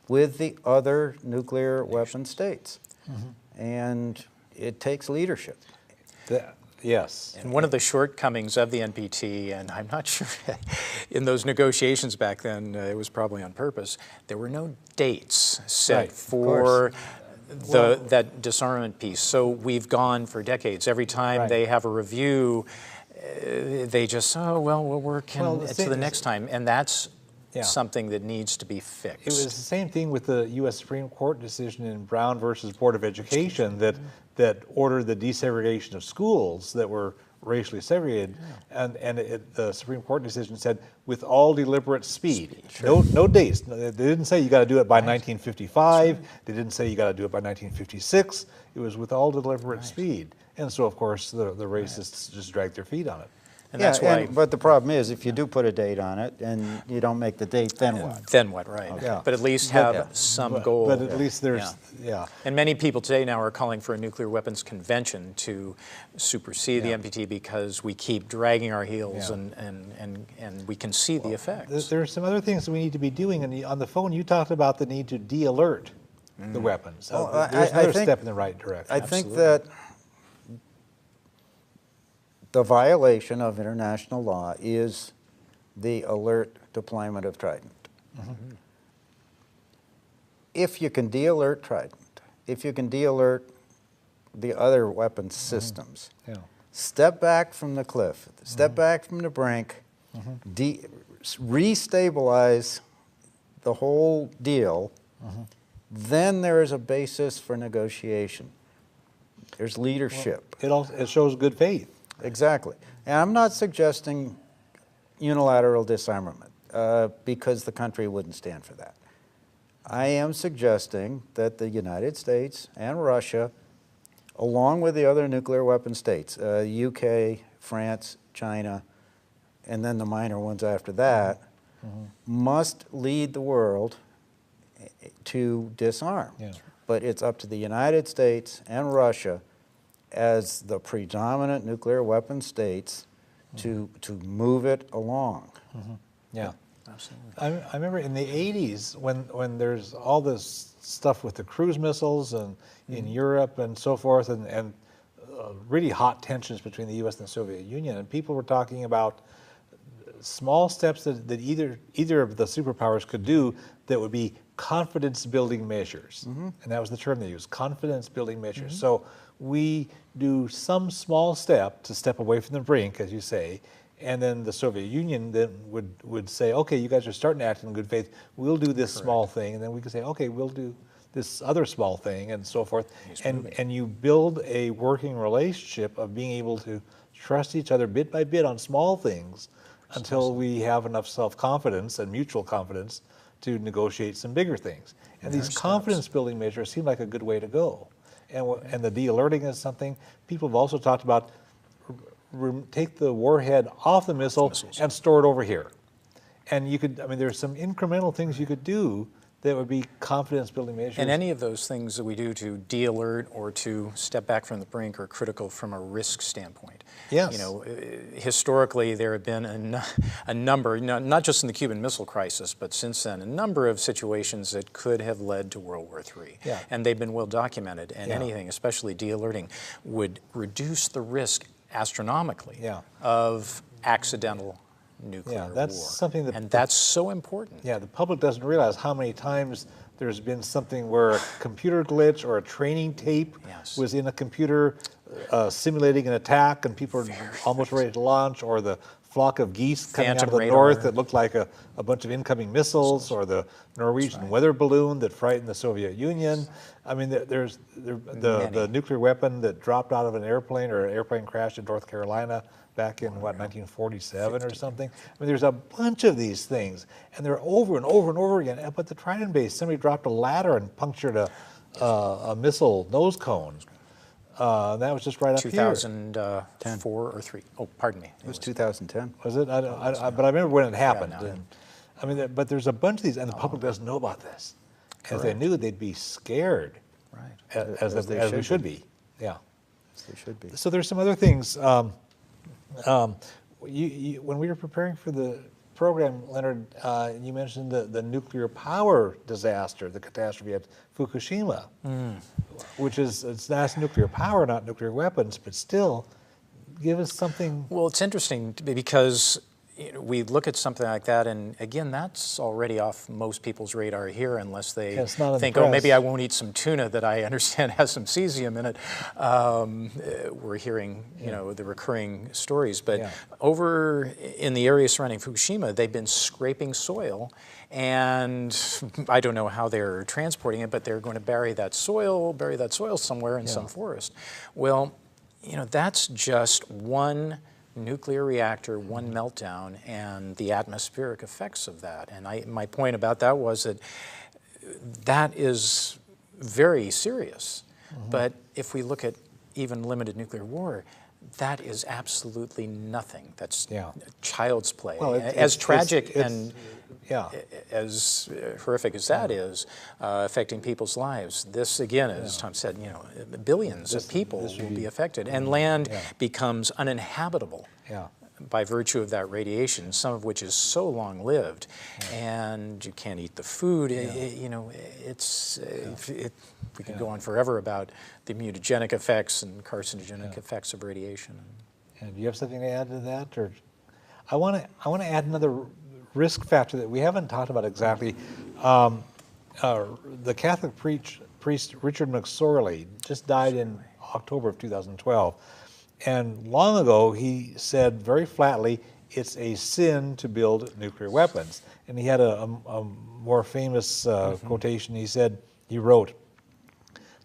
with the other nuclear weapon states. And it takes leadership. yes. And one of the shortcomings of the NPT, and I'm not sure in those negotiations back then, it was probably on purpose, there were no dates set Right, of for that disarmament piece. So we've gone for decades. Every time Right. they have a review, they just, oh, well, we'll work Well, to the next time. And that's Yeah. something that needs to be fixed. It was the same thing with the U.S. Supreme Court decision in Brown versus Board of Education that ordered the desegregation of schools that were racially segregated, and the Supreme Court decision said with all deliberate speed. No dates. They didn't say you got to do it by 1955. They didn't say you got to do it by 1956. It was with all deliberate speed, and so of course the racists just dragged their feet on it. And that's why. But the problem is, if you do put a date on it and you don't make the date, then what? Then what, right? Yeah. But at least have some goal. But at least there's And many people today now are calling for a nuclear weapons convention to supersede the NPT because we keep dragging our heels and we can see the effects. There are some other things that we need to be doing. And on the phone, you talked about the need to de-alert the weapons. So there's another step in the right direction. I think that the violation of international law is the alert deployment of Trident. If you can de-alert Trident, if you can de-alert the other weapons systems, step back from the cliff, step back from the brink, restabilize the whole deal, then there is a basis for negotiation. There's leadership. It shows good faith. Exactly. And I'm not suggesting unilateral disarmament because the country wouldn't stand for that. I am suggesting that the United States and Russia, along with the other nuclear weapon states, UK, France, China, and then the minor ones after that, must lead the world to disarm. But it's up to the United States and Russia as the predominant nuclear weapon states to move it along. Yeah. Absolutely. I remember in the 80s when there's all this stuff with the cruise missiles and in Europe and so forth, and really hot tensions between the U.S. and the Soviet Union, and people were talking about small steps that either of the superpowers could do that would be confidence-building measures. And that was the term they used, confidence-building measures. So we do some small step to step away from the brink, as you say, and then the Soviet Union then would say, okay, you guys are starting to act in good faith, we'll do this small thing, and then we can say, okay, we'll do this other small thing, and so forth. And you build a working relationship of being able to trust each other bit by bit on small things until we have enough self-confidence and mutual confidence to negotiate some bigger things. And these confidence-building measures seem like a good way to go. And the de-alerting is something. People have also talked about take the warhead off the missile missiles. and store it over here. And you could, I mean, there's some incremental things you could do that would be confidence building measures. And any of those things that we do to de-alert or to step back from the brink are critical from a risk standpoint. Yes. You know, historically there have been a number, not just in the Cuban Missile Crisis, but since then, a number of situations that could have led to World War III. Yeah. And they've been well documented, and Yeah. anything, especially de-alerting, would reduce the risk astronomically Yeah. of accidental nuclear that's war. something that and that's so important. Yeah, the public doesn't realize how many times there's been something where a computer glitch or a training tape Yes. was in a computer simulating an attack, and people are almost ready to launch, or the flock of geese coming out Phantom of the radar. north that looked like a bunch of incoming missiles, or the Norwegian weather balloon that frightened the Soviet Union. I mean, there's the nuclear weapon that dropped out of an airplane, or an airplane crashed in North Carolina back in, 1947 or something. I mean, there's a bunch of these things, and they're over and over and over again. But the Trident base, somebody dropped a ladder and punctured a missile nose cone. That was just right up here. 2004 or 3. Oh, pardon me. It was 2010. Was it? But I remember when it happened. no. And, I mean, but there's a bunch of these, and the public doesn't know about this. If they knew, they'd be scared, Right. as we should be. Yeah. They should be. So there's some other things. When we were preparing for the program, Leonard, you mentioned the nuclear power disaster, the catastrophe at Fukushima, which it's not nuclear power, not nuclear weapons, but still, give us something. Well, it's interesting because we look at something like that, and again, that's already off most people's radar here, unless they it's not in the think, oh, press. maybe I won't eat some tuna that I understand has some cesium in it. We're hearing, the recurring stories, but over in the area surrounding Fukushima, they've been scraping soil, and I don't know how they're transporting it, but they're going to bury that soil somewhere in some forest. Well, that's just one nuclear reactor, one meltdown, and the atmospheric effects of that. And my point about that was that is very serious. But if we look at even limited nuclear war, that is absolutely nothing. That's child's play. Well, as tragic and yeah. as horrific as that is, affecting people's lives, this again, as Tom said, billions of people will be affected, and land becomes uninhabitable by virtue of that radiation, some of which is so long-lived, and you can't eat the food. We could go on forever about the mutagenic effects and carcinogenic effects of radiation. And do you have something to add to that, or I want to add another risk factor that we haven't talked about exactly. The Catholic priest Richard McSorley just died in October of 2012. And long ago, he said very flatly, it's a sin to build nuclear weapons. And he had a more famous quotation. He wrote,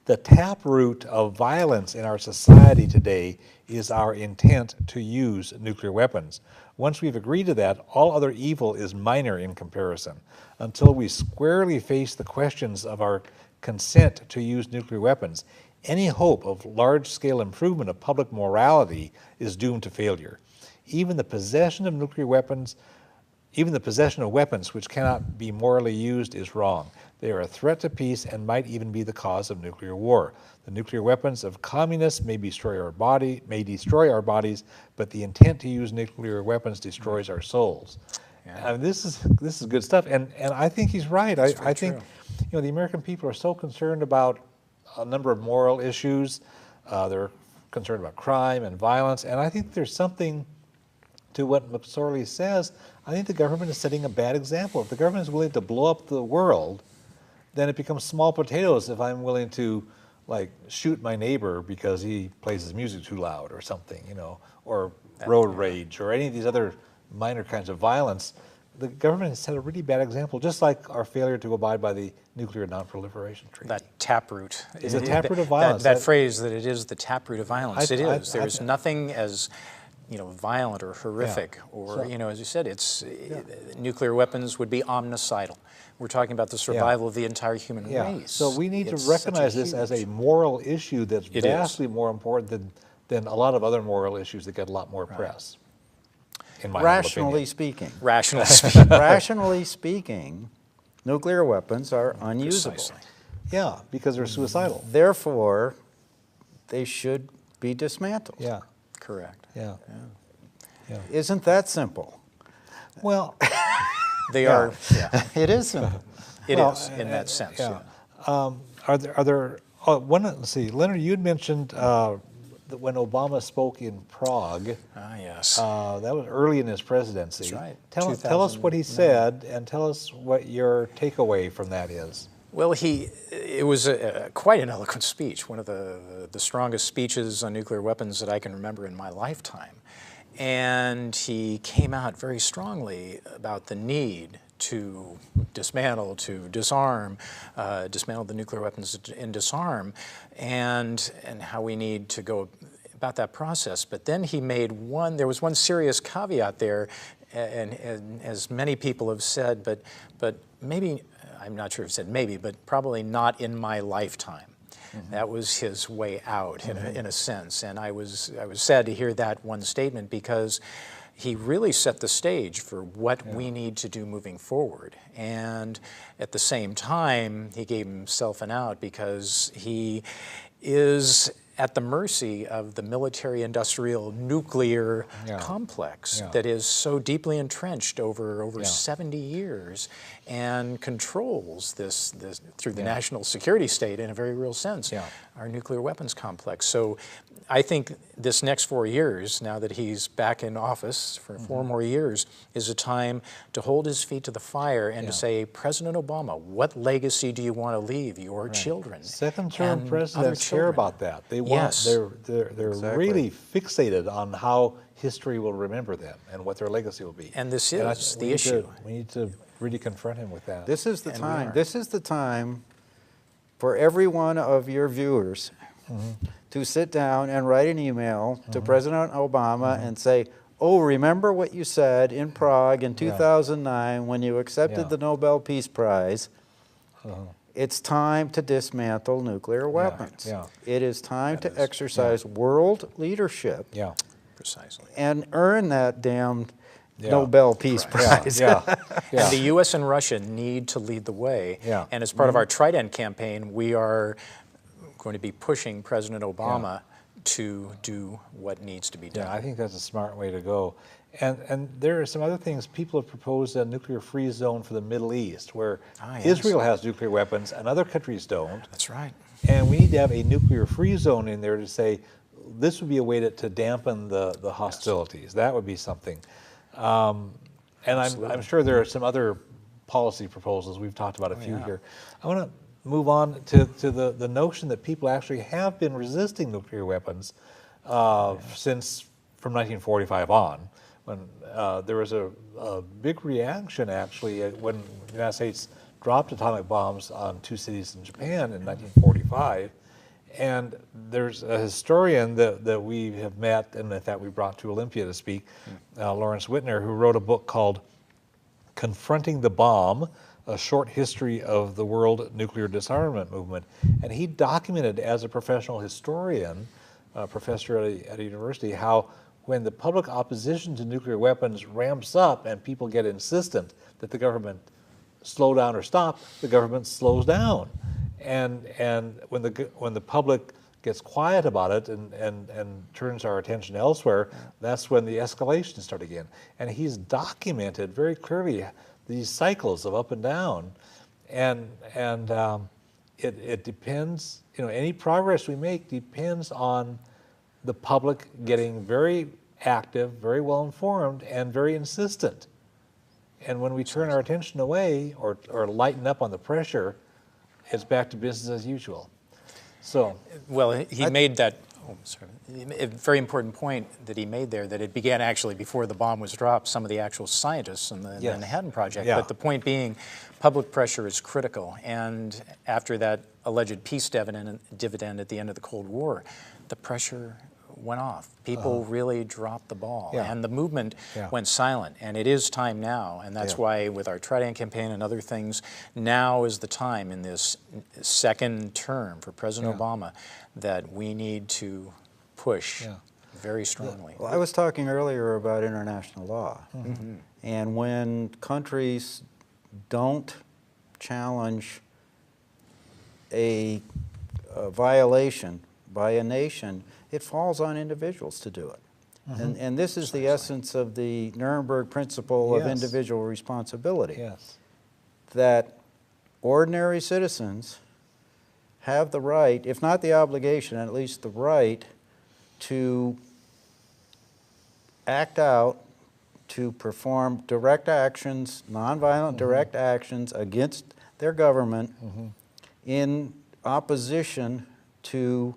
"The taproot of violence in our society today is our intent to use nuclear weapons. Once we've agreed to that, all other evil is minor in comparison. Until we squarely face the questions of our consent to use nuclear weapons, any hope of large-scale improvement of public morality is doomed to failure. Even the possession of nuclear weapons, even the possession of weapons which cannot be morally used is wrong. They are a threat to peace and might even be the cause of nuclear war. The nuclear weapons of communists may destroy our bodies, but the intent to use nuclear weapons destroys our souls." I mean, this is good stuff, and I think he's right. I think the American people are so concerned about a number of moral issues. They're concerned about crime and violence, and I think there's something to what McSorley says. I think the government is setting a bad example. If the government is willing to blow up the world, then it becomes small potatoes if I'm willing to shoot my neighbor because he plays his music too loud or something, or road rage or any of these other minor kinds of violence. The government has set a really bad example, just like our failure to abide by the Nuclear Non-Proliferation Treaty. That taproot. Is a taproot of violence. That phrase that it is the taproot of violence. It is. There's I nothing as violent or horrific, or as you said, nuclear weapons would be omnicidal. We're talking about the survival of the entire human race. So we need to recognize this as a moral issue that's vastly more important than a lot of other moral issues that get a lot more press. In my humble Rationally opinion. speaking. Rational speaking. Rationally speaking, nuclear weapons are unusable. Precisely. Yeah, because they're suicidal. Therefore, they should be dismantled. Yeah, Correct. yeah. Isn't that simple? Well, They are, yeah, It is simple. it well, is in that sense. yeah. Yeah. Are there let's see, Leonard, you had mentioned that when Obama spoke in Prague, Ah, yes. that was early in his presidency. That's right. Tell us what he said, and tell us what your takeaway from that is. Well, it was quite an eloquent speech, one of the strongest speeches on nuclear weapons that I can remember in my lifetime. And he came out very strongly about the need to dismantle, to disarm, dismantle the nuclear weapons and disarm, and how we need to go about that process. But then he made there was one serious caveat there, and as many people have said, but maybe, I'm not sure if he said maybe, but probably not in my lifetime. Mm-hmm. That was his way out, in a sense. And I was sad to hear that one statement, because he really set the stage for what we need to do moving forward. And at the same time, he gave himself an out, because he is at the mercy of the military-industrial nuclear complex that is so deeply entrenched over 70 years and controls this through the national security state, in a very real sense, our nuclear weapons complex. So I think this next 4 years, now that he's back in office for 4 more years, is a time to hold his feet to the fire and to say, President Obama, what legacy do you want to leave your children? Second-term and presidents other care children? about that. They want, Yes. they're Exactly. really fixated on how history will remember them and what their legacy will be. And this I is think the issue. We need to really confront him with that. This is the And we time. are. This is the time for every one of your viewers to sit down and write an email to President Obama and say, oh, remember what you said in Prague in 2009 when you accepted the Nobel Peace Prize? It's time to dismantle nuclear weapons. yeah. It is time That to is, exercise world leadership Yeah. Precisely. and earn that damned Yeah. Nobel Peace Yeah. Prize. Yeah. Yeah. And the U.S. and Russia need to lead the way. Yeah. And as part of our Trident campaign, we are going to be pushing President Obama to do what needs to be done. Yeah, I think that's a smart way to go. And there are some other things. People have proposed a nuclear-free zone for the Middle East, where Yes. Israel has nuclear weapons and other countries don't. That's right. And we need to have a nuclear-free zone in there to say, this would be a way to dampen the hostilities. That would be something. And I'm sure there are some other policy proposals. We've talked about a few here. I want to move on to the notion that people actually have been resisting nuclear weapons since from 1945 on, when there was a big reaction actually when the United States dropped atomic bombs on 2 cities in Japan in 1945. And there's a historian that we have met and that we brought to Olympia to speak, Lawrence Whitner, who wrote a book called Confronting the Bomb, A Short History of the World Nuclear Disarmament Movement. And he documented as a professional historian, professor at a university, how when the public opposition to nuclear weapons ramps up and people get insistent that the government slow down or stop, the government slows down. And when the public gets quiet about it and turns our attention elsewhere, that's when the escalations start again. And he's documented very clearly these cycles of up and down, and it depends. You know, any progress we make depends on the public getting very active, very well informed, and very insistent. And when we turn our attention away or lighten up on the pressure, it's back to business as usual. So, Well, he made that, a very important point that he made there, that it began actually before the bomb was dropped, some of the actual scientists in the Manhattan Project. Yeah. But the point being, public pressure is critical. And after that alleged peace dividend at the end of the Cold War, the pressure went off. People really dropped the ball. Yeah. And the movement went silent. And it is time now. And that's why with our Trident campaign and other things, now is the time in this second term for President Obama that we need to push Yeah. very strongly. Well, I was talking earlier about international law. And when countries don't challenge a violation by a nation, it falls on individuals to do it. And this is the essence of the Nuremberg principle of Yes. individual responsibility, Yes. that ordinary citizens have the right, if not the obligation, at least the right, to act out, to perform direct actions, nonviolent direct actions against their government in opposition to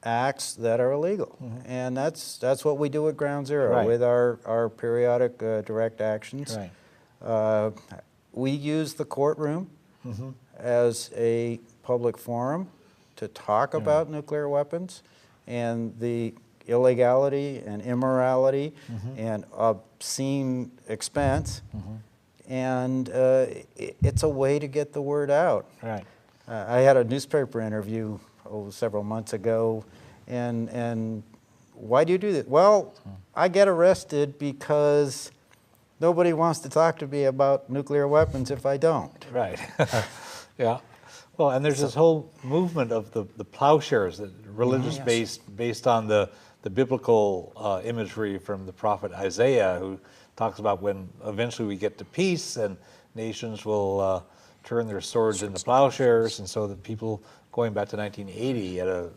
acts that are illegal. And that's what we do at Ground Zero Right. with our periodic direct actions. Right. We use the courtroom as a public forum to talk about nuclear weapons and the illegality and immorality and obscene expense. And it's a way to get the word out. Right. I had a newspaper interview several months ago, and why do you do that? Well, I get arrested because nobody wants to talk to me about nuclear weapons if I don't. Right. Yeah. Well, and there's this whole movement of the plowshares, that religious based on the biblical imagery from the prophet Isaiah, who talks about when eventually we get to peace and nations will turn their swords into plowshares, and so the people going back to 1980 at a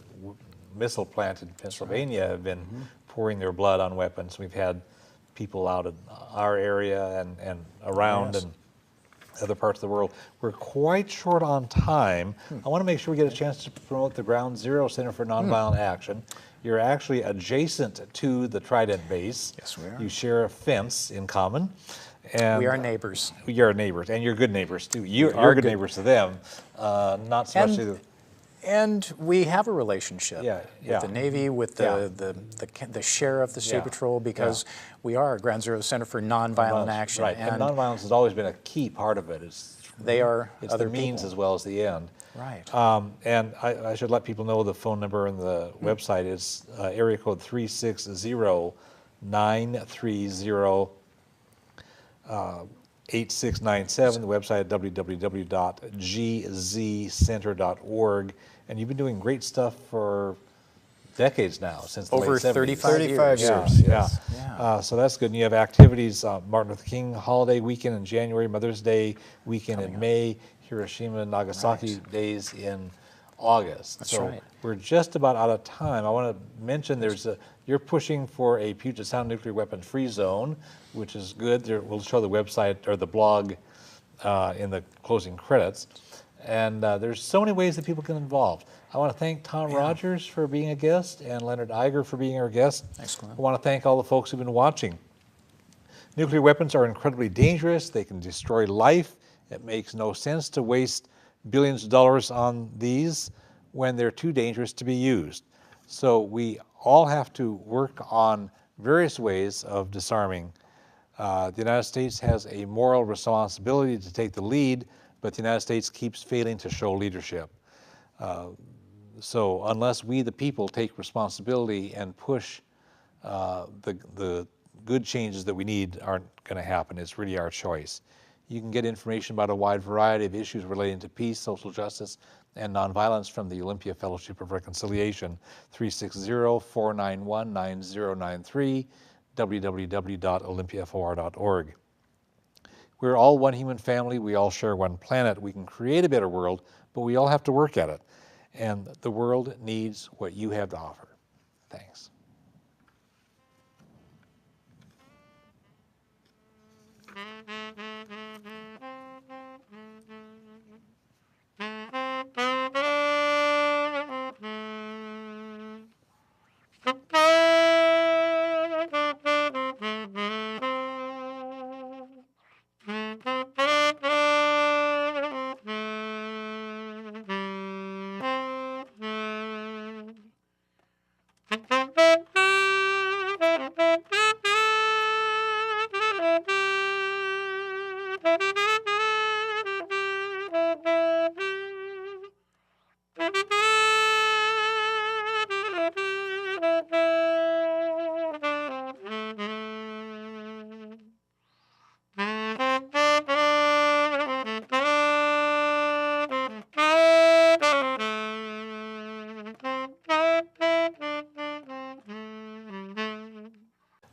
missile plant in Pennsylvania have been pouring their blood on weapons. We've had people out in our area and around and other parts of the world. We're quite short on time. I want to make sure we get a chance to promote the Ground Zero Center for Nonviolent Action. You're actually adjacent to the Trident base. Yes, we are. You share a fence in common. And We are neighbors. You're neighbors, and you're good neighbors too. You're are good good. neighbors to them, not so much to the... And we have a relationship Yeah, with the Navy, with the sheriff, the State Yeah, Patrol, because we are a Ground Zero Center for Nonviolent Action. Right, and nonviolence has always been a key part of it. They are It's other the means people. as well as the end. Right. And I should let people know the phone number and the website is area code 360-930-8697. The website at www.gzcenter.org. And you've been doing great stuff for decades now, since the Over late 70s. 35 years. years. Yeah. Yeah. So that's good. And you have activities, Martin Luther King holiday weekend in January, Mother's Day weekend in May, Hiroshima and Nagasaki days in August. That's so right. we're just about out of time. I want to mention you're pushing for a Puget Sound nuclear weapon free zone, which is good. We'll show the website or the blog in the closing credits. And there's so many ways that people get involved. I want to thank Tom Rogers for being a guest and Leonard Iger for being our guest. Thanks, Glenn. I want to thank all the folks who've been watching. Nuclear weapons are incredibly dangerous. They can destroy life. It makes no sense to waste billions of dollars on these when they're too dangerous to be used. So we all have to work on various ways of disarming. The United States has a moral responsibility to take the lead, but the United States keeps failing to show leadership. So unless we, the people, take responsibility and push the good changes that we need aren't going to happen. It's really our choice. You can get information about a wide variety of issues relating to peace, social justice, and nonviolence from the Olympia Fellowship of Reconciliation, 360-491-9093, www.olympiafor.org. We're all one human family. We all share one planet. We can create a better world, but we all have to work at it. And the world needs what you have to offer. Thanks.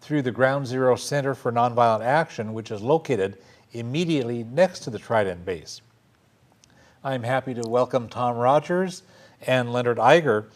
through the Ground Zero Center for Nonviolent Action, which is located immediately next to the Trident base. I'm happy to welcome Tom Rogers and Leonard Eiger.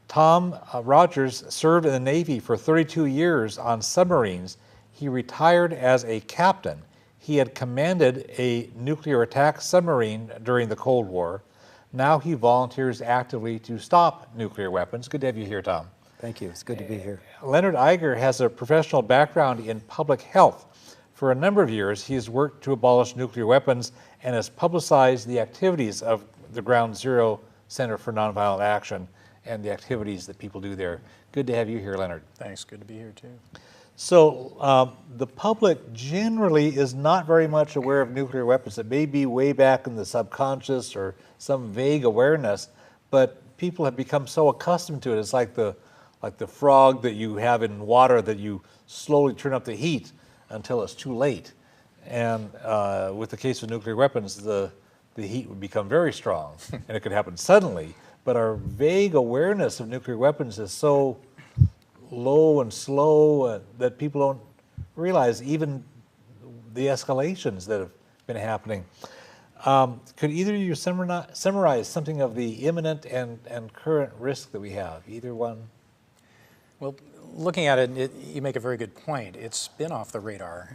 Tom Rogers served in the Navy for 32 years on submarines. He retired as a captain. He had commanded a nuclear attack submarine during the Cold War. Now he volunteers actively to stop nuclear weapons. Good to have you here, Tom. Thank you. It's good to be here. Leonard Eiger has a professional background in public health. For a number of years, he has worked to abolish nuclear weapons and has publicized the activities of the Ground Zero Center for Nonviolent Action and the activities that people do there. Good to have you here, Leonard. Thanks. Good to be here, too. So the public generally is not very much aware of nuclear weapons. It may be way back in the subconscious or some vague awareness, but people have become so accustomed to it. It's like the frog that you have in water that you slowly turn up the heat until it's too late. And with the case of nuclear weapons, the heat would become very strong, and it could happen suddenly. But our vague awareness of nuclear weapons is so low and slow that people don't realize even the escalations that have been happening. Could either of you summarize something of the imminent and current risk that we have? Either one? Well, looking at it, you make a very good point. It's been off the radar,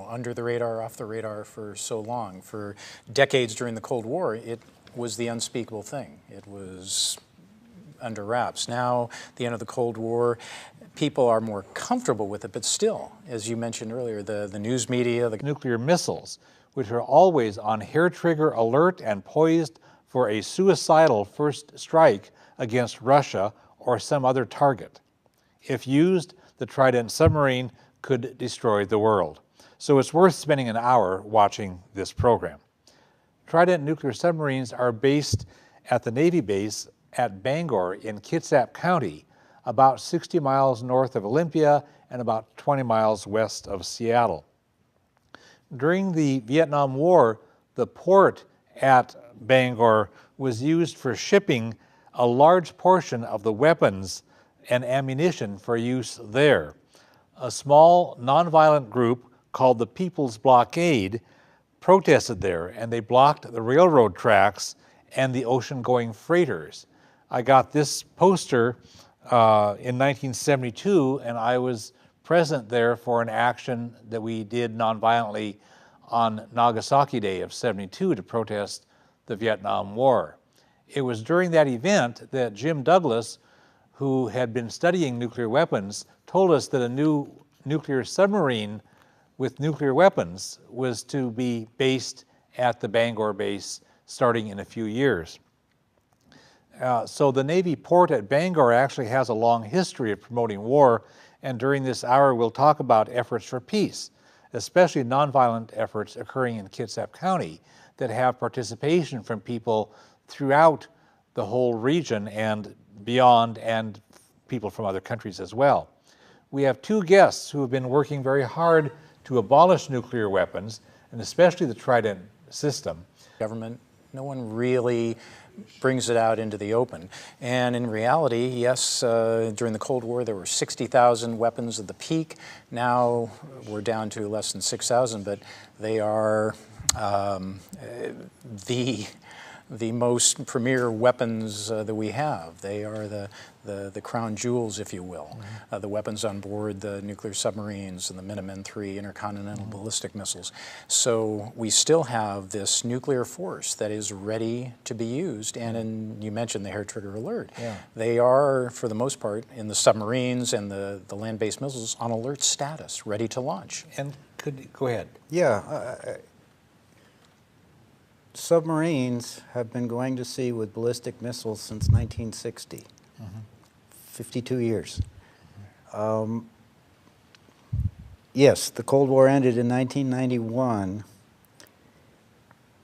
under the radar, off the radar for so long. For decades during the Cold War, it was the unspeakable thing. It was under wraps. Now, at the end of the Cold War, people are more comfortable with it, but still, as you mentioned earlier, the news media, the nuclear missiles, which are always on hair-trigger alert and poised for a suicidal first strike against Russia or some other target. If used, the Trident submarine could destroy the world. So it's worth spending an hour watching this program. Trident nuclear submarines are based at the Navy base at Bangor in Kitsap County, about 60 miles north of Olympia and about 20 miles west of Seattle. During the Vietnam War, the port at Bangor was used for shipping a large portion of the weapons and ammunition for use there. A small nonviolent group called the People's Blockade protested there, and they blocked the railroad tracks and the ocean-going freighters. I got this poster in 1972, and I was present there for an action that we did nonviolently on Nagasaki Day of '72 to protest the Vietnam War. It was during that event that Jim Douglas, who had been studying nuclear weapons, told us that a new nuclear submarine with nuclear weapons was to be based at the Bangor base starting in a few years. So the Navy port at Bangor actually has a long history of promoting war, and during this hour we'll talk about efforts for peace, especially nonviolent efforts occurring in Kitsap County that have participation from people throughout the whole region and beyond, and people from other countries as well. We have two guests who have been working very hard to abolish nuclear weapons, and especially the Trident system. Government, no one really brings it out into the open. And in reality, yes, during the Cold War, there were 60,000 weapons at the peak. Now we're down to less than 6,000, but they are the most premier weapons that we have. They are the crown jewels, if you will. The weapons on board the nuclear submarines and the Minuteman III intercontinental ballistic missiles. So we still have this nuclear force that is ready to be used. And you mentioned the hair trigger alert. Yeah. They are, for the most part, in the submarines and the land-based missiles, on alert status, ready to launch. And go ahead. Yeah. Submarines have been going to sea with ballistic missiles since 1960, 52 years. Yes, the Cold War ended in 1991.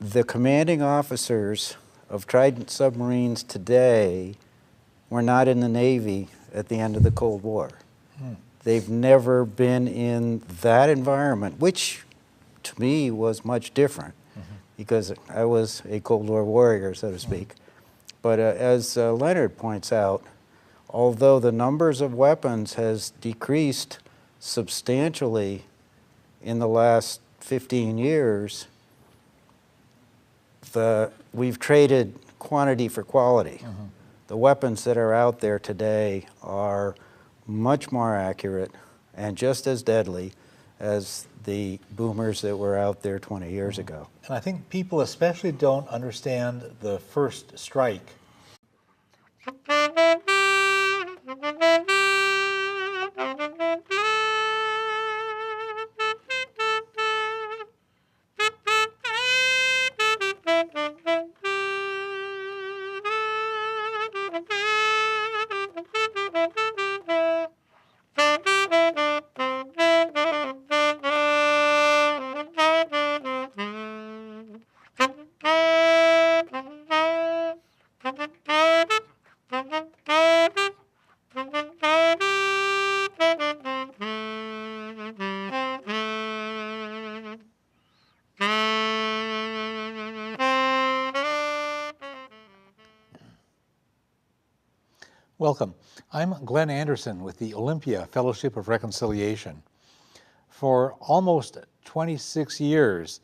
The commanding officers of Trident submarines today were not in the Navy at the end of the Cold War. They've never been in that environment, which to me was much different. Because I was a Cold War warrior, so to speak. But as Leonard points out, although the numbers of weapons has decreased substantially in the last 15 years, we've traded quantity for quality. The weapons that are out there today are much more accurate and just as deadly as the boomers that were out there 20 years ago. And I think people especially don't understand the first strike. Welcome. I'm Glenn Anderson with the Olympia Fellowship of Reconciliation. For almost 26 years,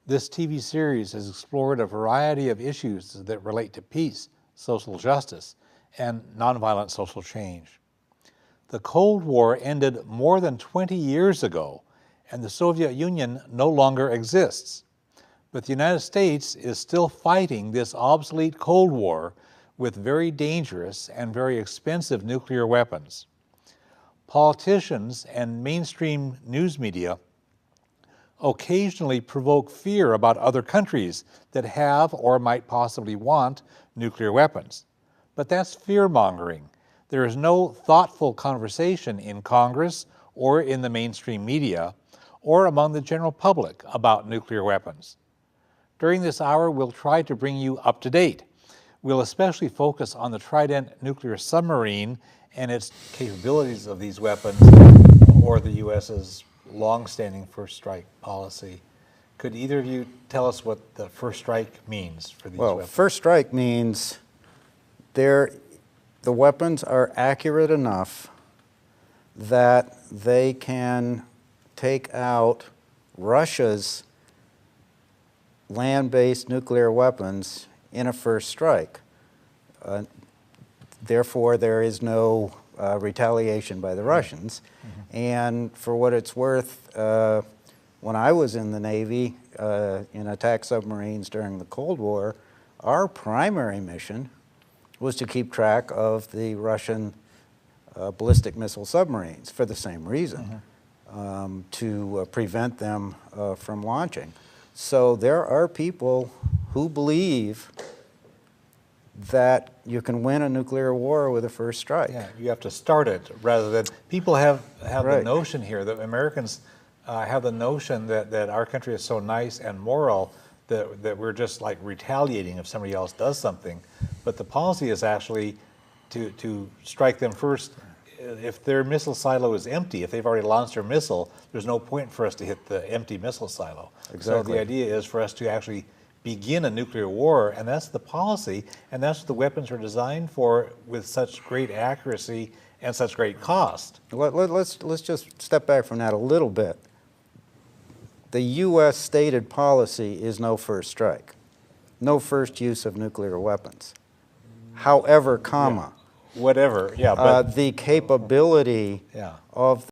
this TV series has explored a variety of issues that relate to peace, social justice, and nonviolent social change. The Cold War ended more than 20 years ago, and the Soviet Union no longer exists. But the United States is still fighting this obsolete Cold War with very dangerous and very expensive nuclear weapons. Politicians and mainstream news media occasionally provoke fear about other countries that have or might possibly want nuclear weapons. But that's fear-mongering. There is no thoughtful conversation in Congress or in the mainstream media or among the general public about nuclear weapons. During this hour, we'll try to bring you up to date. We'll especially focus on the Trident nuclear submarine and its capabilities of these weapons, or the U.S.'s long-standing first strike policy. Could either of you tell us what the first strike means for these weapons? First strike means the weapons are accurate enough that they can take out Russia's land-based nuclear weapons in a first strike. Therefore, there is no retaliation by the Russians. And for what it's worth, when I was in the Navy in attack submarines during the Cold War, our primary mission was to keep track of the Russian ballistic missile submarines for the same reason, to prevent them from launching. So there are people who believe that you can win a nuclear war with a first strike. Yeah, you have to start it rather than, people have Right. the notion here that Americans have the notion that our country is so nice and moral that we're just like retaliating if somebody else does something. But the policy is actually to strike them first. If their missile silo is empty, if they've already launched their missile, there's no point for us to hit the empty missile silo. Exactly. So the idea is for us to actually begin a nuclear war, and that's the policy, and that's what the weapons are designed for with such great accuracy and such great cost. Let's just step back from that a little bit. The U.S. stated policy is no first strike, no first use of nuclear weapons. However, comma, Whatever, yeah. But the capability yeah. of